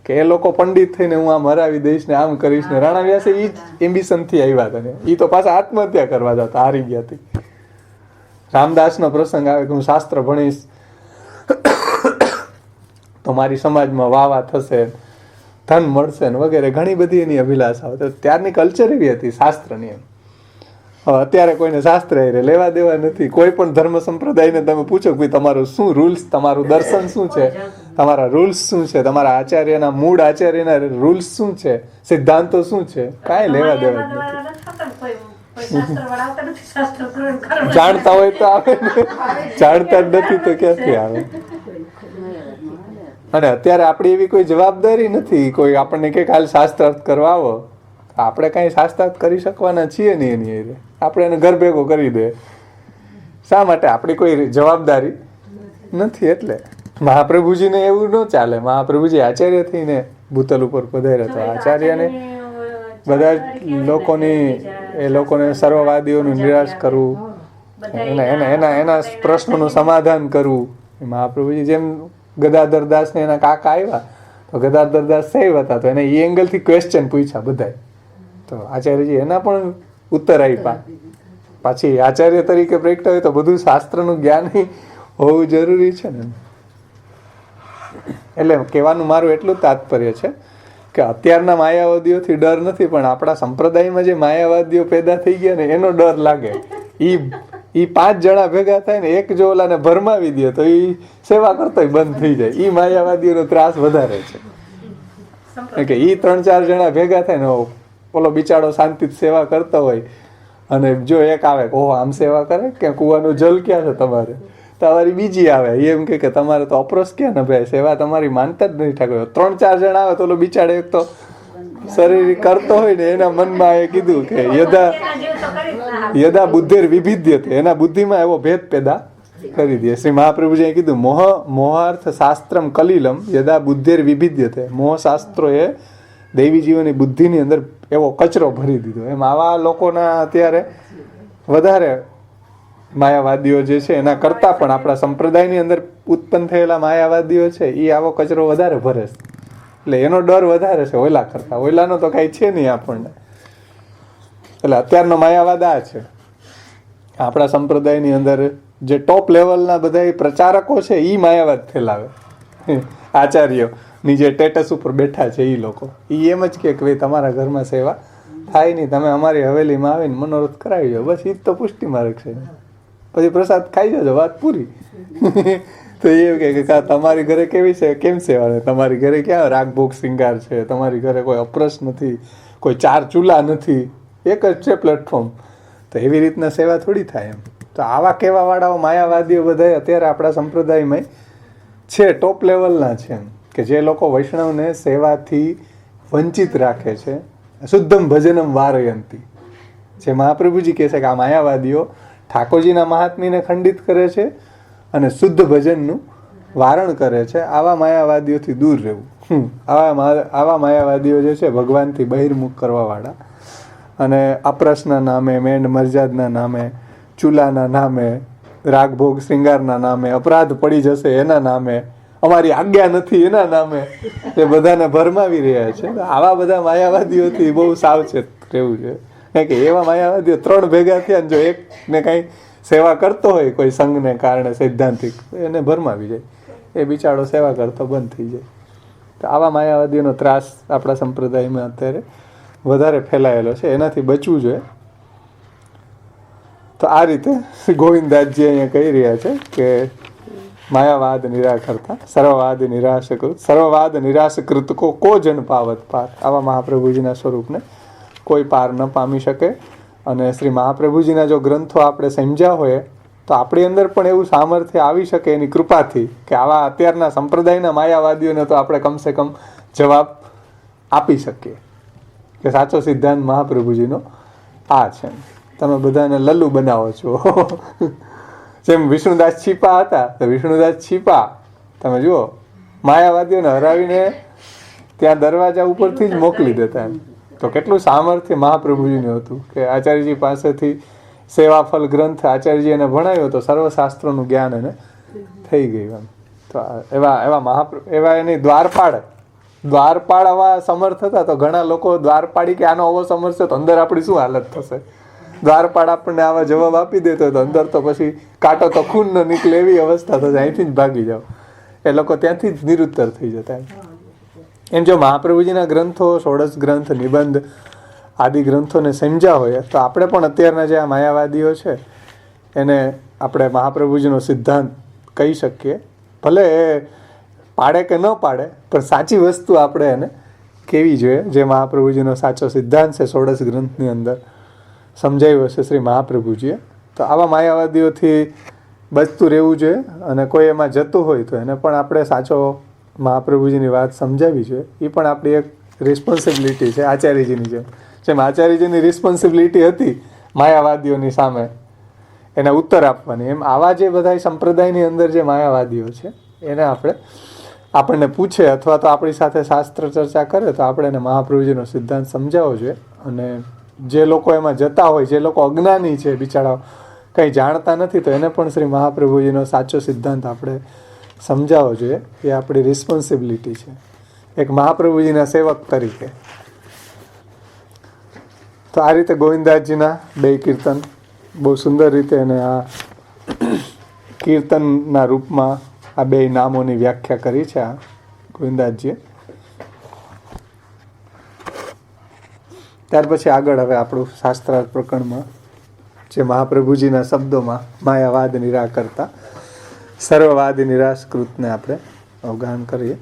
કે એ લોકો પંડિત થઈને હું આમ હરાવી દઈશ ને આમ કરીશ ને. રાણા વ્યાસે એ જ એમ્બિશનથી આવ્યા હતા. એ તો પાછા આત્મહત્યા કરવા જતા, હારી ગયા હતી. રામદાસનો પ્રસંગ આવે કે હું શાસ્ત્ર ભણીશ તો મારી સમાજમાં વાવા થશે, ધન મળશે ને વગેરે ઘણી બધી એની અભિલાષાઓ. તો ત્યારની કલ્ચર એવી હતી શાસ્ત્રની. એમ હવે અત્યારે કોઈને શાસ્ત્ર એ લેવા દેવા નથી. કોઈ પણ ધર્મ સંપ્રદાયને તમે પૂછો કે તમારું શું રૂલ્સ, તમારું દર્શન શું છે, તમારા રૂલ્સ શું છે, તમારા આચાર્યના મૂળ આચાર્યના રૂલ્સ શું છે, સિદ્ધાંતો શું છે, કાંઈ લેવા દેવા જ નથી. જાણતા હોય તો આવે ને, જાણતા જ નથી તો ક્યાંથી આવે. અને અત્યારે આપણી એવી કોઈ જવાબદારી નથી. કોઈ આપણને કે કાલે શાસ્ત્રાર્થ કરવા આવો, આપણે કાંઈ શાસ્ત્રાર્થ કરી શકવાના છીએ નહીં એની. આપણે એને ઘર ભેગો કરી દે. શા માટે? આપણી કોઈ જવાબદારી નથી. એટલે મહાપ્રભુજીને એવું ન ચાલે. મહાપ્રભુજી આચાર્ય થઈને ભૂતલ ઉપર પધાર્યા તો આચાર્યને બધા એ લોકોને સર્વવાદીઓનું નિરાશ કરવું, એના પ્રશ્નોનું સમાધાન કરવું. મહાપ્રભુજી જેમ ગદાધર દાસને એના કાકા આવ્યા તો ગદાધર દાસ સેવ હતા તો એને એ એંગલથી ક્વેશ્ચન પૂછ્યા બધા. તો આચાર્યજી એના પણ ઉત્તર આપ્યા. પાછી આચાર્ય તરીકે પ્રગટ્યા હોય તો બધું શાસ્ત્રનું જ્ઞાન હોવું જરૂરી છે ને. એટલે કહેવાનું મારું એટલું જ તાત્પર્ય છે કે અત્યારના માયાવાદીઓથી ડર નથી, પણ આપણા સંપ્રદાયમાં જે માયાવાદીઓ પેદા થઈ ગયા ને એનો ડર લાગે. ઈ 5 જણા ભેગા થાય ને એક જો ઓલાને ભરમાવી દે તો ઈ સેવા કરતો બંધ થઈ જાય. ઈ માયાવાદીઓનો ત્રાસ વધારે છે કે ઈ 3-4 જણા ભેગા થાય ને ઓલો બિચારો શાંતિથી સેવા કરતો હોય અને જો એક આવે ઓહો આમ સેવા કરે કે કુવાનું જલ ક્યાં છે તમારે, તમારી બીજી આવે એમ કે તમારે તો અપરોસ ક્યાં ને ભાઈ, સેવા તમારી માનતા જ નથી ઠાકોર. 3-4 જણા આવે તો ઓલો બિચારો એક તો શરીર કરતો હોય ને એના મનમાં એ કીધું કે યદા બુદ્ધિર વિભિદ્યતે, એના બુદ્ધિમાં એવો ભેદ પેદા કરી દે. શ્રી મહાપ્રભુજીએ કીધું મોહાર્થ શાસ્ત્રમ કલિલમ યદા બુદ્ધિર વિભિદ્યતે. મોહ શાસ્ત્રો એ દૈવી જીવોની બુદ્ધિની અંદર એવો કચરો ભરી દીધો. એમ આવા લોકોના અત્યારે વધારે માયાવાદીઓ જે છે એના કરતાં પણ આપણા સંપ્રદાયની અંદર ઉત્પન્ન થયેલા માયાવાદીઓ છે એ આવો કચરો વધારે ભરે છે. એટલે એનો ડર વધારે છે ઓલા કરતાં. ઓલાનો તો કાંઈ છે નહીં આપણને. એટલે અત્યારનો માયાવાદ આ છે. આપણા સંપ્રદાયની અંદર જે ટોપ લેવલના બધા પ્રચારકો છે એ માયાવાદ ફેલાવે. આચાર્યોની જે સ્ટેટસ ઉપર બેઠા છે એ લોકો એ એમ જ કે ભાઈ તમારા ઘરમાં સેવા થાય નહીં, તમે અમારી હવેલીમાં આવીને મનોરથ કરાવી જાઓ, બસ એ જ તો પુષ્ટિ માર્ગ છે. પછી પ્રસાદ ખાઈ જજો, વાત પૂરી. તો એ કે તમારી ઘરે કેવી છે, કેમ સેવા, તમારી ઘરે ક્યાં રાગભોગ શૃંગાર છે, તમારી ઘરે કોઈ અપરસ નથી, કોઈ 4 ચૂલા નથી, એક જ છે પ્લેટફોર્મ. તો એવી રીતના સેવા થોડી થાય એમ. તો આવા કહેવાવાળાઓ માયાવાદીઓ બધા અત્યારે આપણા સંપ્રદાયમાં છે, ટોપ લેવલના છે એમ, કે જે લોકો વૈષ્ણવને સેવાથી વંચિત રાખે છે. શુદ્ધમ ભજનમ વારયંતી. જે મહાપ્રભુજી કહે છે કે આ માયાવાદીઓ ઠાકોરજીના મહાત્મ્યને ખંડિત કરે છે અને શુદ્ધ ભજનનું વારણ કરે છે. આવા માયાવાદીઓથી દૂર રહેવું. આવા માયાવાદીઓ જે છે ભગવાનથી બહિર્મુખ કરવાવાળા અને અપ્રસના નામે, મેંડ મર્યાદના નામે, ચૂલાના નામે, રાગભોગ શ્રૃંગારના નામે, અપરાધ પડી જશે એના નામે, અમારી આજ્ઞા નથી એના નામે એ બધાને ભરમાવી રહ્યા છે. આવા બધા માયાવાદીઓથી બહુ સાવચેત રહેવું છે. કારણ કે એવા માયાવાદીઓ 3 ભેગા થયા ને જો એકને કાંઈ સેવા કરતો હોય કોઈ સંઘને કારણે સૈદ્ધાંતિક, એને ભરમાવી જાય, એ બિચારો સેવા કરતો બંધ થઈ જાય. તો આવા માયાવાદીઓનો ત્રાસ આપણા સંપ્રદાયમાં અત્યારે વધારે ફેલાયેલો છે, એનાથી બચવું જોઈએ. તો આ રીતે ગોવિંદદાસજી અહીંયા કહી રહ્યા છે કે માયાવાદ નિરાકરતા સર્વવાદ નિરાશકૃત, સર્વવાદ નિરાશકૃત કો જન પાવત પાર. આવા મહાપ્રભુજીના સ્વરૂપને કોઈ પાર ન પામી શકે. અને શ્રી મહાપ્રભુજીના જો ગ્રંથો આપણે સમજ્યા હોય તો આપણી અંદર પણ એવું સામર્થ્ય આવી શકે એની કૃપાથી કે આવા અત્યારના સંપ્રદાયના માયાવાદીઓને તો આપણે કમસે કમ જવાબ આપી શકીએ કે સાચો સિદ્ધાંત મહાપ્રભુજીનો આ છે. તમે બધાને લલ્લુ બનાવો છો. જેમ વિષ્ણુદાસ છીપા હતા તો વિષ્ણુદાસ છીપા તમે જુઓ માયાવાદીઓને હરાવીને ત્યાં દરવાજા ઉપરથી જ મોકલી દેતા એમ. તો કેટલું સામર્થ્ય મહાપ્રભુજીનું હતું કે આચાર્યજી પાસેથી સેવાફલ ગ્રંથ આચાર્યજી એને ભણાવ્યો તો સર્વશાસ્ત્રોનું જ્ઞાન એને થઈ ગયું એમ. તો એવા એની દ્વારપાળ આવા સમર્થ હતા. તો ઘણા લોકો દ્વારપાળી કે આનો આવો સમર્થ છે તો અંદર આપણી શું હાલત થશે. દ્વારપાળ આપણને આવા જવાબ આપી દેતો તો અંદર તો પછી કાંટો તો ખૂન ન નીકળે એવી અવસ્થા થશે, અહીંથી જ ભાગી જાઓ. એ લોકો ત્યાંથી જ નિરુત્તર થઈ જતા. એમ જો મહાપ્રભુજીના ગ્રંથો, ષોડશ ગ્રંથ, નિબંધ આદિ ગ્રંથોને સમજ્યા હોય તો આપણે પણ અત્યારના જે આ માયાવાદીઓ છે એને આપણે મહાપ્રભુજીનો સિદ્ધાંત કહી શકીએ. ભલે એ પાડે કે ન પાડે, પણ સાચી વસ્તુ આપણે એને કહેવી જોઈએ. જે મહાપ્રભુજીનો સાચો સિદ્ધાંત છે ષોડશ ગ્રંથની અંદર સમજાવ્યો છે શ્રી મહાપ્રભુજીએ. તો આવા માયાવાદીઓથી બચતું રહેવું જોઈએ, અને કોઈ એમાં જતું હોય તો એને પણ આપણે સાચો મહાપ્રભુજીની વાત સમજાવવી જોઈએ. એ પણ આપણી એક રિસ્પોન્સિબિલિટી છે આચાર્યજીની જેમ આચાર્યજીની રિસ્પોન્સિબિલિટી હતી માયાવાદીઓની સામે એને ઉત્તર આપવાની, એમ આવા જે બધા સંપ્રદાયની અંદર જે માયાવાદીઓ છે એને આપણને પૂછે અથવા તો આપણી સાથે શાસ્ત્ર ચર્ચા કરે તો આપણે એને મહાપ્રભુજીનો સિદ્ધાંત સમજાવવો જોઈએ. અને જે લોકો એમાં જતા હોય, જે લોકો અજ્ઞાની છે બિચારા, કંઈ જાણતા નથી, તો એને પણ શ્રી મહાપ્રભુજીનો સાચો સિદ્ધાંત આપણે સમજાવવો જોઈએ. એ આપણી રિસ્પોન્સિબિલિટી છે એક મહાપ્રભુજીના સેવક તરીકે. તો આ રીતે ગોવિંદાસજીના 2 કીર્તન બહુ સુંદર રીતે એને આ કીર્તનના રૂપમાં આ 2 નામોની વ્યાખ્યા કરી છે આ ગોવિંદાસજીએ. ત્યાર પછી આગળ હવે આપણું શાસ્ત્રાર્થ પ્રકરણમાં જે મહાપ્રભુજીના શબ્દોમાં માયાવાદ નિરાકરતા સર્વવાદ નિરાશકૃતને આપણે અવગાહન કરીએ.